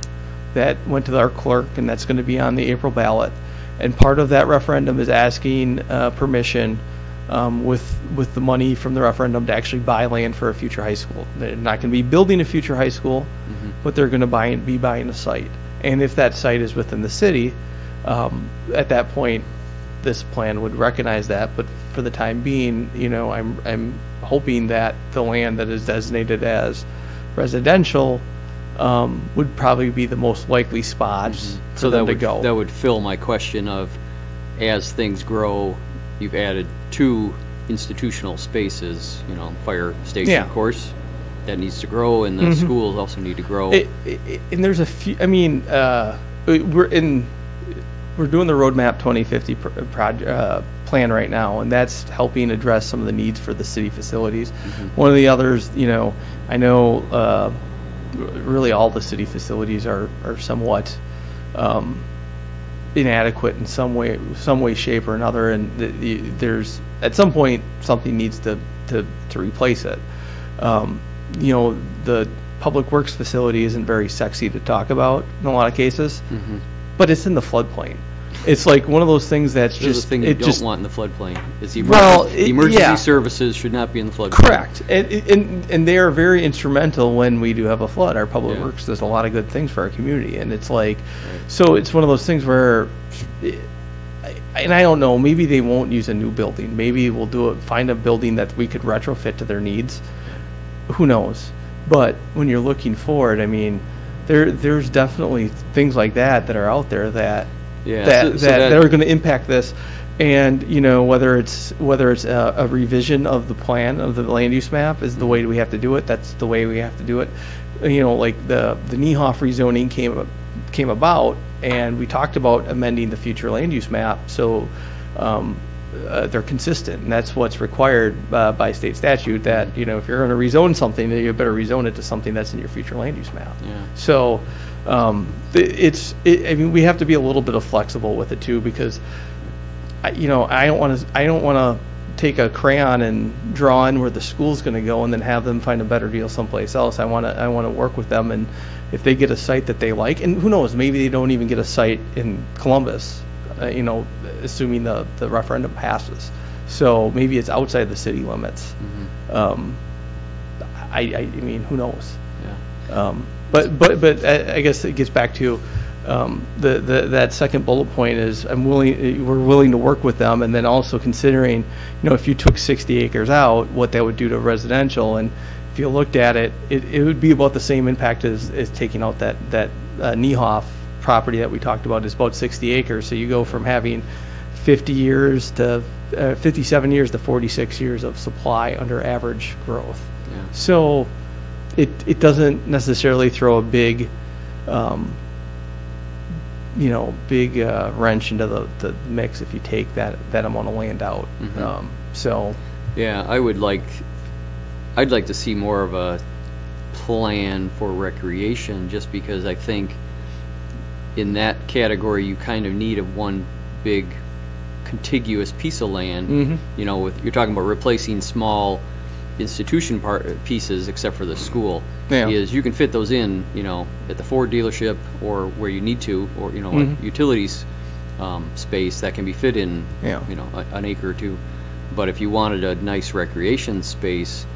that went to our clerk, and that's going to be on the April ballot. And part of that referendum is asking permission with the money from the referendum to actually buy land for a future high school. They're not going to be building a future high school, but they're going to be buying a site. And if that site is within the city, at that point, this plan would recognize that. But for the time being, I'm hoping that the land that is designated as residential would probably be the most likely spots for them to go. That would fill my question of, as things grow, you've added 2 institutional spaces, fire station, of course, that needs to grow, and the schools also need to grow. And there's a few, we're doing the Roadmap 2050 plan right now, and that's helping address some of the needs for the city facilities. One of the others, I know really all the city facilities are somewhat inadequate in some way, shape, or another, and there's at some point something needs to replace it. The public works facility isn't very sexy to talk about in a lot of cases, but it's in the floodplain. It's like one of those things that's There's just the thing you it don't just want in the floodplain is the Well, emergency services should not be in the floodplain. correct, and they are very instrumental when we do have a flood. Our public works does a lot of good things for our community, and it's like, so it's one of those things where, and I don't know, maybe they won't use a new building. Maybe we'll find a building that we could retrofit to their needs. Who knows? But when you're looking forward, there's definitely things like that are out there that are going to impact this. And whether it's a revision of the plan of the land use map is the way we have to do it. That's the way we have to do it. Like the Niehoff rezoning came about, and we talked about amending the future land use map so they're consistent, and that's what's required by state statute. That if you're going to rezone something, then you better rezone it to something that's in your future land use map. So we have to be a little bit flexible with it too, because I don't want to take a crayon and draw in where the school's going to go and then have them find a better deal someplace else. I want to work with them, and if they get a site that they like, and who knows, maybe they don't even get a site in Columbus, assuming the referendum passes. So maybe it's outside the city limits. Who knows? But I guess it gets back to that second bullet point is we're willing to work with them, and then also considering, if you took 60 acres out, what that would do to residential. And if you looked at it, it would be about the same impact as taking out that Niehoff property that we talked about. Is about 60 acres. So you go from having 57 years to 46 years of supply under average growth. So it doesn't necessarily throw a big wrench into the mix if you take that amount of land out. I'd like to see more of a plan for recreation, just because I think in that category you kind of need one big contiguous piece of land. You're talking about replacing small institution pieces, except for the school. Is you can fit those in, at the Ford dealership or where you need to, or like utilities space that can be fit in, an acre or two. But if you wanted a nice recreation space,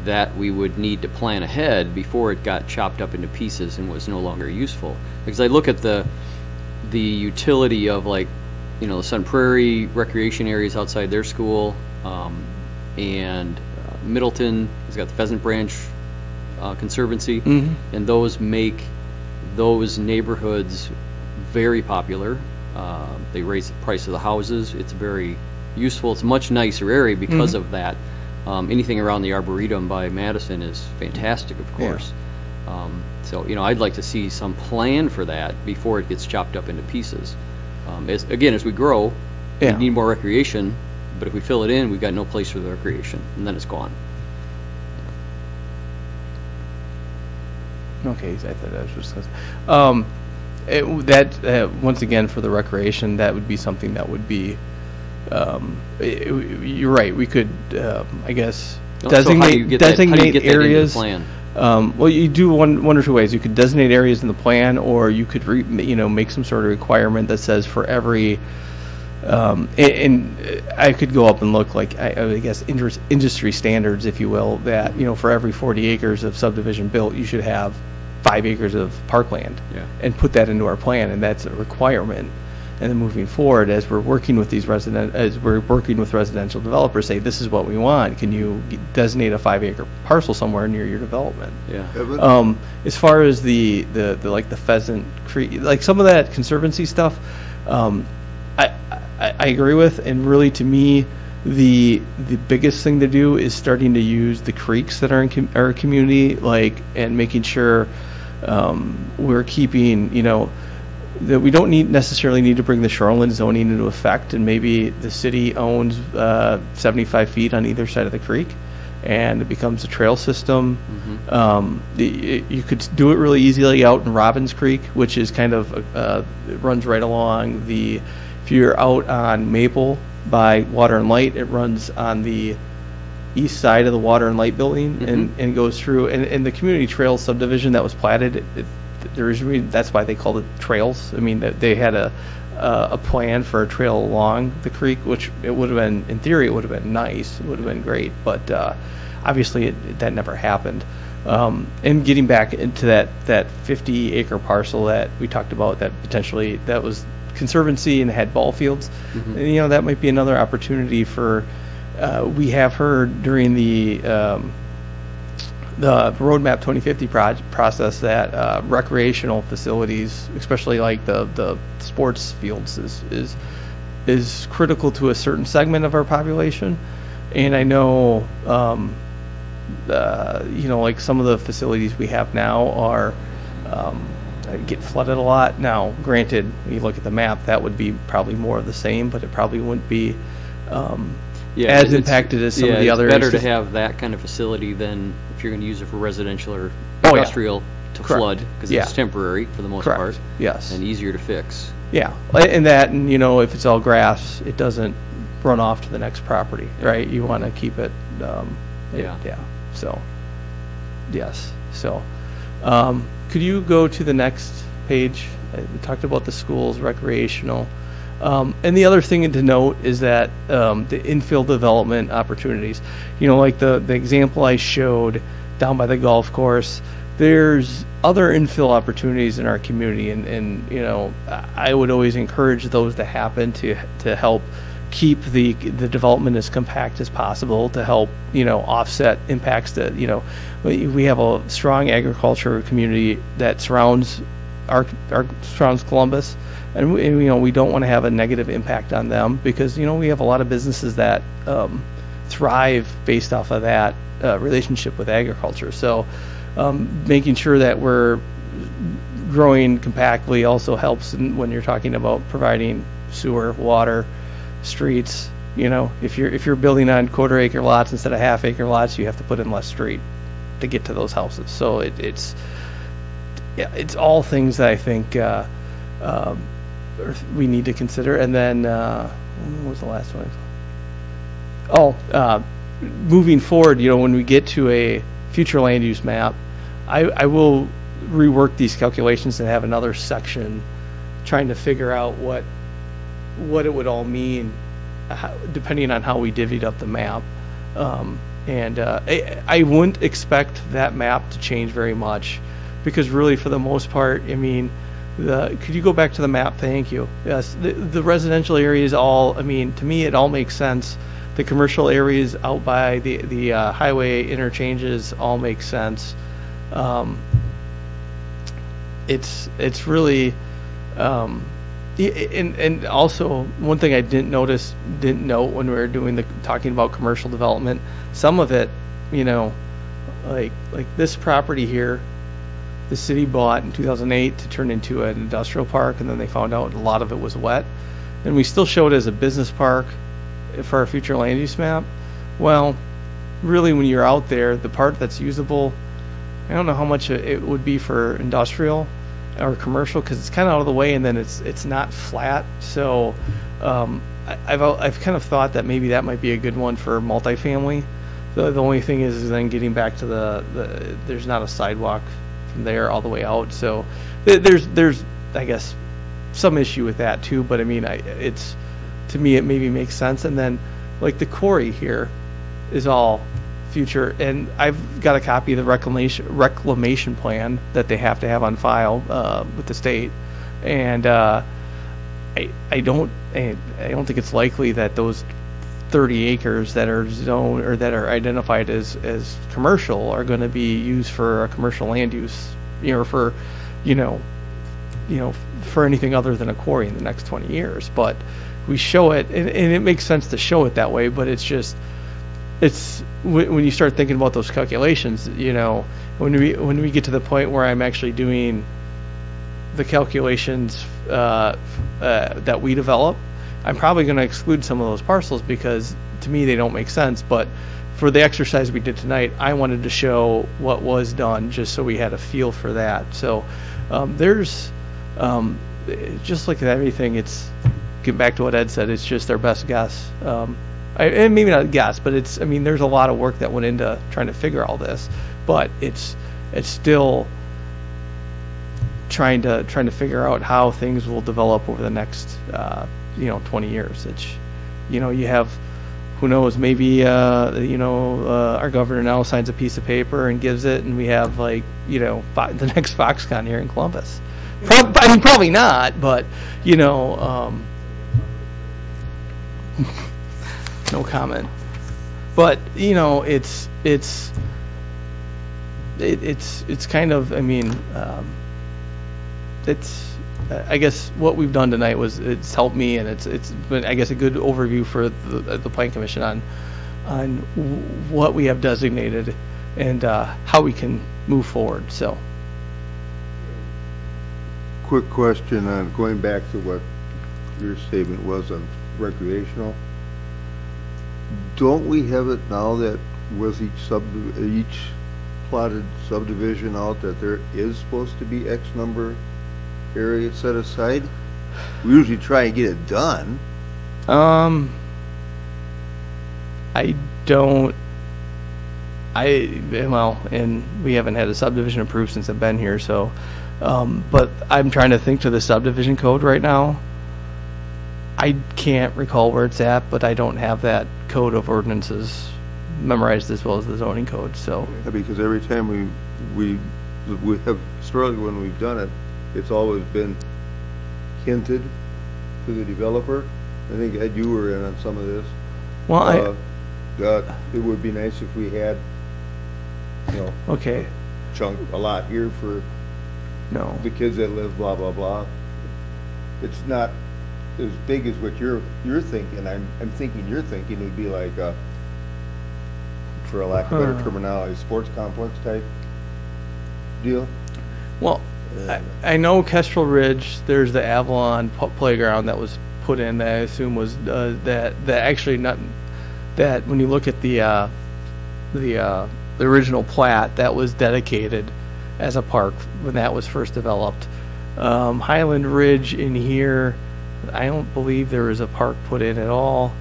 that we would need to plan ahead before it got chopped up into pieces and was no longer useful. Because I look at the utility of, like, the Sun Prairie recreation areas outside their school, and Middleton has got the Pheasant Branch Conservancy, and those make those neighborhoods very popular. They raise the price of the houses. It's very useful. It's a much nicer area because of that. Anything around the Arboretum by Madison is fantastic, of course. So I'd like to see some plan for that before it gets chopped up into pieces. As we grow, we need more recreation, But if we fill it in, we've got no place for the recreation, and then it's gone. Okay, I thought that was just, once again, for the recreation, that would be something that would be, you're right, we could, I guess, So how do you designate, get that- how do you designate get that into the areas. plan? Well, you do one or two ways. You could designate areas in the plan, or you could, make some sort of requirement that says for every, and I could go up and look, like, I guess, industry standards, if you will, that, for every 40 acres of subdivision built, you should have 5 acres of parkland. Yeah. And put that into our plan, and that's a requirement. And then moving forward, as we're working with residential developers, say, this is what we want. Can you designate a 5-acre parcel somewhere near your development? Yeah. Evan? As far as the Pheasant Creek, like some of that conservancy stuff, I agree with, and really, to me, the biggest thing to do is starting to use the creeks that are in our community, and making sure we're keeping, that we don't necessarily need to bring the shoreline zoning into effect, and maybe the city owns 75 feet on either side of the creek, and it becomes a trail system. You could do it really easily out in Robbins Creek, which is kind of it runs right along the. If you're out on Maple by Water and Light, it runs on the east side of the Water and Light building, and goes through. And the community trails subdivision that was platted, that's why they called it trails. I mean, they had a plan for a trail along the creek, which it would have been, in theory, it would have been nice. It would have been great, but obviously that never happened. And getting back into that 50-acre parcel that we talked about, that potentially that was conservancy and had ball fields, that might be another opportunity for. We have heard during the Roadmap 2050 process that recreational facilities, especially like the sports fields, is critical to a certain segment of our population. And I know, like some of the facilities we have now are get flooded a lot. Now, granted, you look at the map, that would be probably more of the same, but it probably wouldn't be as impacted as some of the other. It's better issues. to have that kind of facility than if you're going to use it for residential or Oh, yeah. industrial to Correct. flood, because Yeah. it's temporary for the most Correct. part, Yes. and easier to fix. Yeah, and if it's all grass, it doesn't run off to the next property, right? You want to keep it. Yeah. So, yes. So, could you go to the next page? We talked about the schools, recreational. And the other thing to note is that the infill development opportunities, like the example I showed down by the golf course, there's other infill opportunities in our community, and I would always encourage those to happen to help keep the development as compact as possible, to help offset impacts that we have a strong agriculture community that surrounds surrounds Columbus. And we don't want to have a negative impact on them, because we have a lot of businesses that thrive based off of that relationship with agriculture. So making sure that we're growing compactly also helps when you're talking about providing sewer, water, streets. If you're building on quarter-acre lots instead of half-acre lots, you have to put in less street to get to those houses. So it's all things that I think. We need to consider. And then what was the last one? Moving forward, when we get to a future land use map, I will rework these calculations and have another section trying to figure out what it would all mean, depending on how we divvied up the map. I wouldn't expect that map to change very much, because really, for the most part, could you go back to the map? Thank you. Yes, the residential areas all, to me, it all makes sense. The commercial areas out by the highway interchanges all make sense. It's really, and also one thing I didn't note when we were talking about commercial development, some of it, like this property here, the city bought in 2008 to turn into an industrial park, and then they found out a lot of it was wet, and we still show it as a business park, for our future land use map, well, really when you're out there, the part that's usable, I don't know how much it would be for industrial or commercial, because it's kind of out of the way, and then it's not flat. So I've kind of thought that maybe that might be a good one for multifamily. The only thing is then getting back to the there's not a sidewalk from there all the way out. So there's I guess some issue with that too. But I mean, it's to me it maybe makes sense. And then like the quarry here is all future, and I've got a copy of the reclamation plan that they have to have on file with the state, and I don't think it's likely that those 30 acres that are zoned or that are identified as commercial are going to be used for a commercial land use, for for anything other than a quarry in the next 20 years. But we show it, and it makes sense to show it that way, but it's just when you start thinking about those calculations, when we get to the point where I'm actually doing the calculations that we develop, I'm probably going to exclude some of those parcels because to me they don't make sense. But for the exercise we did tonight, I wanted to show what was done just so we had a feel for that. So there's just like everything, it's get back to what Ed said, it's just our best guess. And maybe not guess, but there's a lot of work that went into trying to figure all this, but it's still trying to figure out how things will develop over the next 20 years. You have, who knows, maybe our governor now signs a piece of paper and gives it, and we have the next Foxconn here in Columbus. Probably not, but no comment. But it's kind of, it's I guess what we've done tonight was it's helped me, and it's been, I guess, a good overview for the Plan Commission on what we have designated and how we can move forward. So, quick question on going back to what your statement was on recreational. Don't we have it now that with each plotted subdivision out that there is supposed to be X number area set aside? We usually try and get it done. And we haven't had a subdivision approved since I've been here, so but I'm trying to think to the subdivision code right now. I can't recall where it's at, but I don't have that code of ordinances memorized as well as the zoning code. So yeah, because every time we have historically when we've done it, it's always been hinted to the developer. I think Ed, you were in on some of this. Well, it would be nice if we had, okay, a lot here for the kids that live blah blah blah. It's not as big as what you're thinking. I'm thinking you're thinking it would be like for a lack of better terminology, sports complex type deal. Well, I know Kestrel Ridge, there's the Avalon playground that was put in that I assume was that actually not that when you look at the original plat, that was dedicated as a park when that was first developed. Highland Ridge in here, I don't believe there was a park put in at all.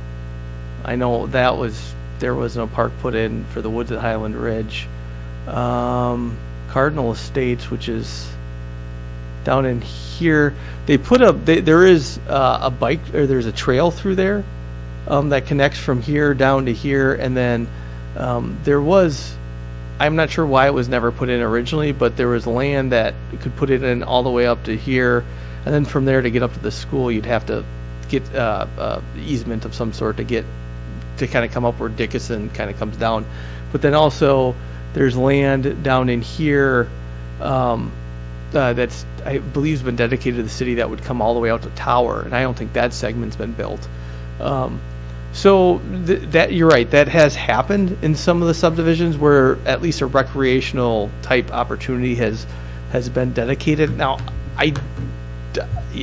I know there was no park put in for the woods at Highland Ridge. Cardinal Estates, which is down in here, they put there is a bike, or there's a trail through there that connects from here down to here, and then there was, I'm not sure why it was never put in originally, but there was land that could put it in all the way up to here, and then from there to get up to the school you'd have to get easement of some sort to kind of come up where Dickinson kind of comes down. But then also there's land down in here that's, I believe, has been dedicated to the city that would come all the way out to Tower, and I don't think that segment's been built. So that you're right, that has happened in some of the subdivisions where at least a recreational type opportunity has been dedicated. Now,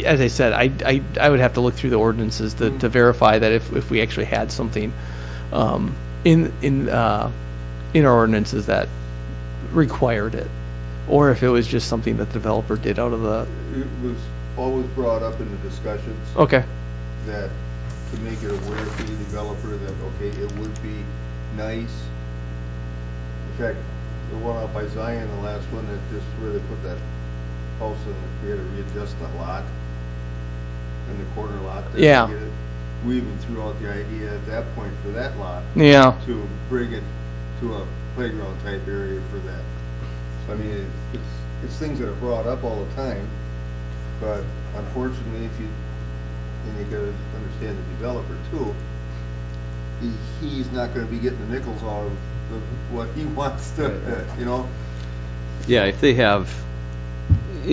as I said, I would have to look through the ordinances to verify that if we actually had something in our ordinances that required it, or if it was just something that the developer did out of the. It was always brought up in the discussions. Okay. That to make it aware to the developer that, okay, it would be nice. In fact, the one out by Zion, the last one, that just where they put that house in, we had to readjust the lot, in the corner lot. there to Yeah. get it. We even threw out the idea at that point for that lot Yeah. to bring it to a playground type area for that. So I mean, it's things that are brought up all the time, but unfortunately, and you gotta understand the developer too, he's not gonna be getting the nickels out of what he wants to, you know? Yeah, if they have,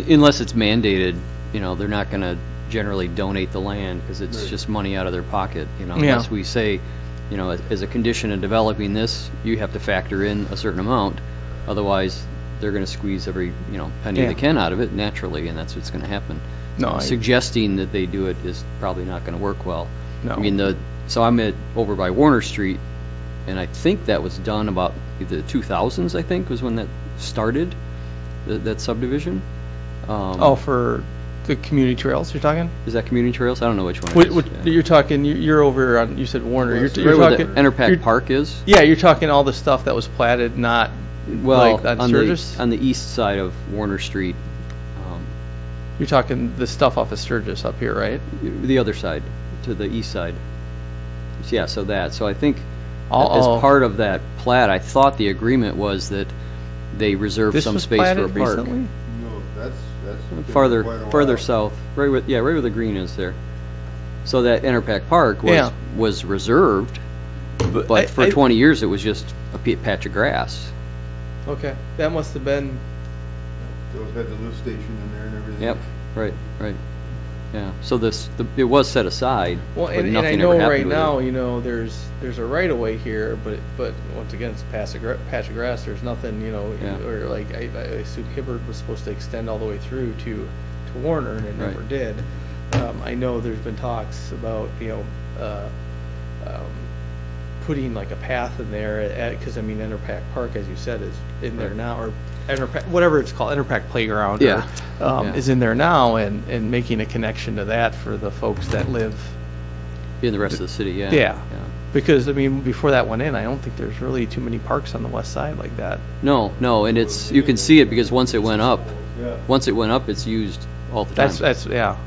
unless it's mandated, they're not going to generally donate the land because it's Right. just money out of their pocket, Yeah. unless we say, as a condition of developing this, you have to factor in a certain amount. Otherwise, they're going to squeeze every, penny Yeah. they can out of it naturally, and that's what's going to happen. No, Suggesting that they do it is probably not going to work well. No. I mean, so I'm over by Warner Street, and I think that was done about the 2000s, I think, was when that started, that subdivision. for the community trails you're talking? Is that Community Trails? I don't know which one it What, is. what, Yeah. You're talking, you're over on, you said Warner, you're Right you're Right where talking. the Enerpac you're- Park is? Yeah, you're talking all the stuff that was platted, not Well, like on on Sturgis? the east side of Warner Street, You're talking the stuff off of Sturgis up here, right? the other side, to the east side. Yeah, so that. So I think Oh. as part of that plat, I thought the agreement was that they reserved This some was space for a platted park. recently? No, that's been Farther, quite a while. further south, right where the green is there. So that Enerpac Park Yeah. was reserved, but for 20 years it was just a patch of grass. Okay, that must have been, Those had the lift station in there and everything. Yep, right. Yeah, so it was set aside, well, but and I nothing know ever happened right with now, it. there's a right of way here, but once again, it's a patch of grass, there's nothing, Yeah. or like, I assume Hibbert was supposed to extend all the way through to Warner, and it Right. never did. I know there's been talks about, putting like a path in there because I mean Enerpac Park, as you said, is in there Right. now, or Enerpac, whatever it's called, Enerpac Playground, Yeah. or, is in there now, and making a connection to that for the folks that live. In the rest of the city, yeah. Yeah. Because I mean, before that went in, I don't think there's really too many parks on the west side like that. No, and you can see it because once it went up, Yeah. it's used all the time. That's yeah,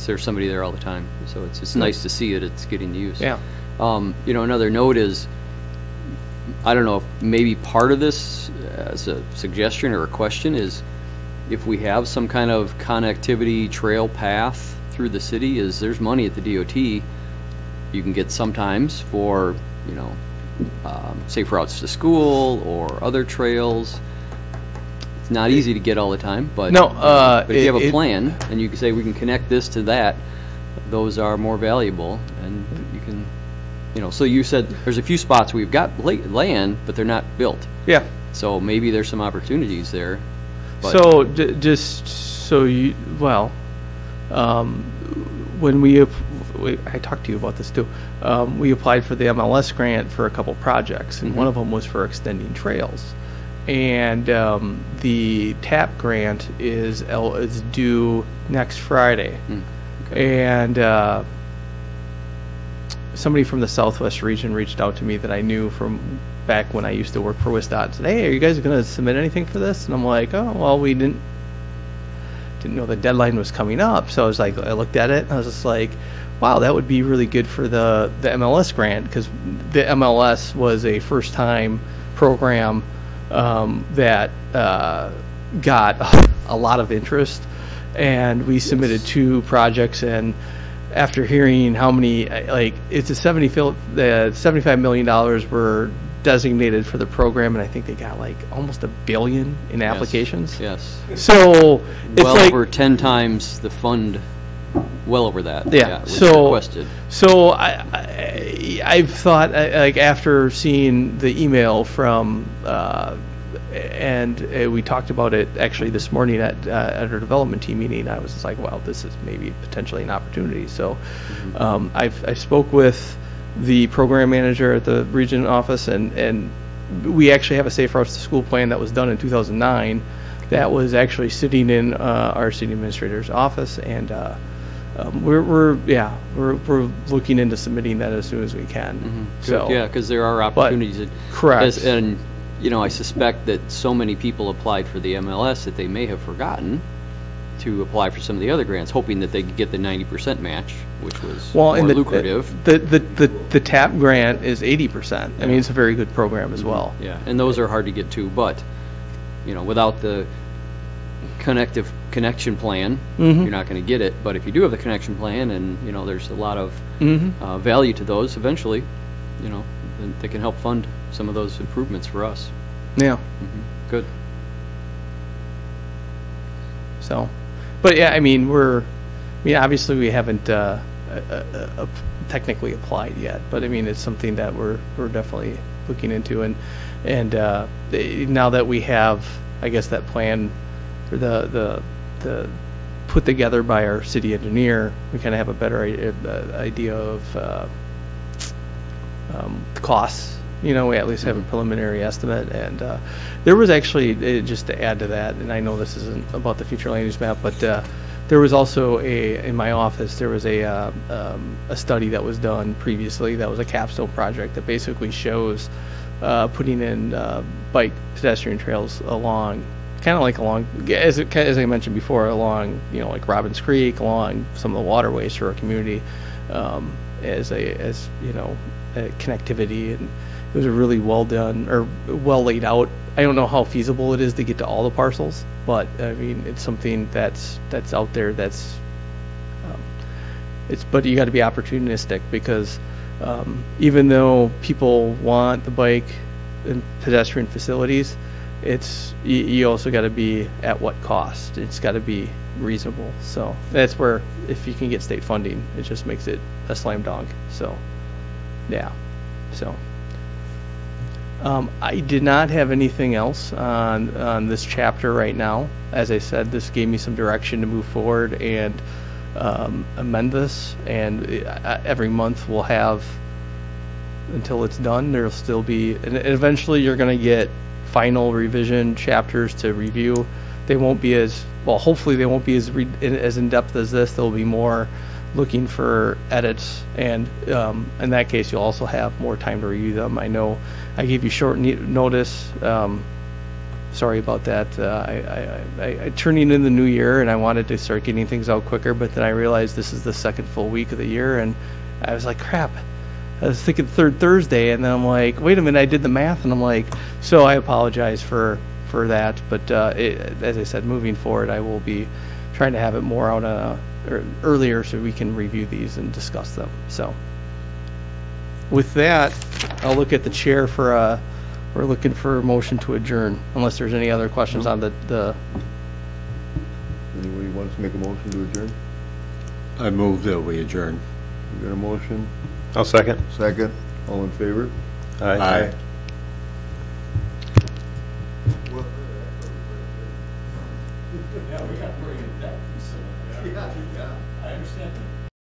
There's somebody there all the time, so it's nice to see it. It's getting used. yeah. Another note is, I don't know if maybe part of this, as a suggestion or a question, is if we have some kind of connectivity trail path through the city, there's money at the DOT you can get sometimes for, safe routes to school or other trails. It's not easy to get all the time, but No, but if you have a it- plan and you can say we can connect this to that, those are more valuable, and you can, so you said there's a few spots we've got land, but they're not built. Yeah. So maybe there's some opportunities there. But So just so you, well, when I talked to you about this too. We applied for the MLS grant for a couple projects, and one of them was for extending trails. And the TAP grant is due next Friday. And somebody from the Southwest region reached out to me that I knew from back when I used to work for WSDOT and said, "Hey, are you guys going to submit anything for this?" And I'm like, "Oh, well, we didn't know the deadline was coming up." So I looked at it and I was just like, wow, that would be really good for the MLS grant, because the MLS was a first time program that got a lot of interest, and we submitted 2 projects, and after hearing how many, it's $75 million were designated for the program, and I think they got almost $1 billion in applications. Yes. So it's Well like, over 10 times the fund, well over that. Yeah, was so- requested. So I've thought, after seeing the email from we talked about it actually this morning at our development team meeting. I was just like, well, this is maybe potentially an opportunity. So I spoke with the program manager at the region office, and we actually have a Safe Routes to School plan that was done in 2009 that was actually sitting in our city administrator's office, and we're looking into submitting that as soon as we can. So Yeah, because there are opportunities. correct. And, I suspect that so many people applied for the MLS that they may have forgotten to apply for some of the other grants, hoping that they could get the 90% match, which was more and lucrative. The TAP grant is 80%. I mean, it's a very good program as well. Yeah, and those are hard to get to, but, without the connection plan, you're not going to get it. But if you do have the connection plan, and, there's a lot of value to those, eventually, then they can help fund some of those improvements for us. Yeah. Good. So, but yeah, I mean, obviously we haven't technically applied yet, but I mean, it's something that we're definitely looking into, and now that we have, I guess, that plan for the put together by our city engineer, we kind of have a better idea of the costs. We at least have a preliminary estimate, and there was actually, just to add to that, and I know this isn't about the future land use map, but there was also in my office, there was a study that was done previously that was a capstone project that basically shows putting in bike pedestrian trails along, kind of like along, as I mentioned before, along, like Robbins Creek, along some of the waterways for our community, as connectivity, and it was a really well done or well laid out. I don't know how feasible it is to get to all the parcels, but I mean, it's something that's out there. But you got to be opportunistic, because even though people want the bike and pedestrian facilities, you also got to be at what cost. It's got to be reasonable. So that's where, if you can get state funding, it just makes it a slam dunk. So yeah. So I did not have anything else on this chapter right now. As I said, this gave me some direction to move forward and amend this, and every month we'll have, until it's done, there'll still be, and eventually you're going to get final revision chapters to review. They won't be as, well, hopefully they won't be as in-depth as this. They'll be more looking for edits, and in that case you'll also have more time to review them. I know I gave you short notice. Sorry about that. I turning in the new year, and I wanted to start getting things out quicker, but then I realized this is the second full week of the year, and I was like, crap, I was thinking third Thursday, and then I'm like, wait a minute, I did the math, and I'm like, so I apologize for that, but as I said, moving forward, I will be trying to have it more out earlier so we can review these and discuss them. So with that, I'll look at the chair for we're looking for a motion to adjourn, unless there's any other questions on the Anybody wants to make a motion to adjourn? I move that we adjourn. You got a motion? I'll second. Second? All in favor? Aye. Yeah, we got pretty in depth.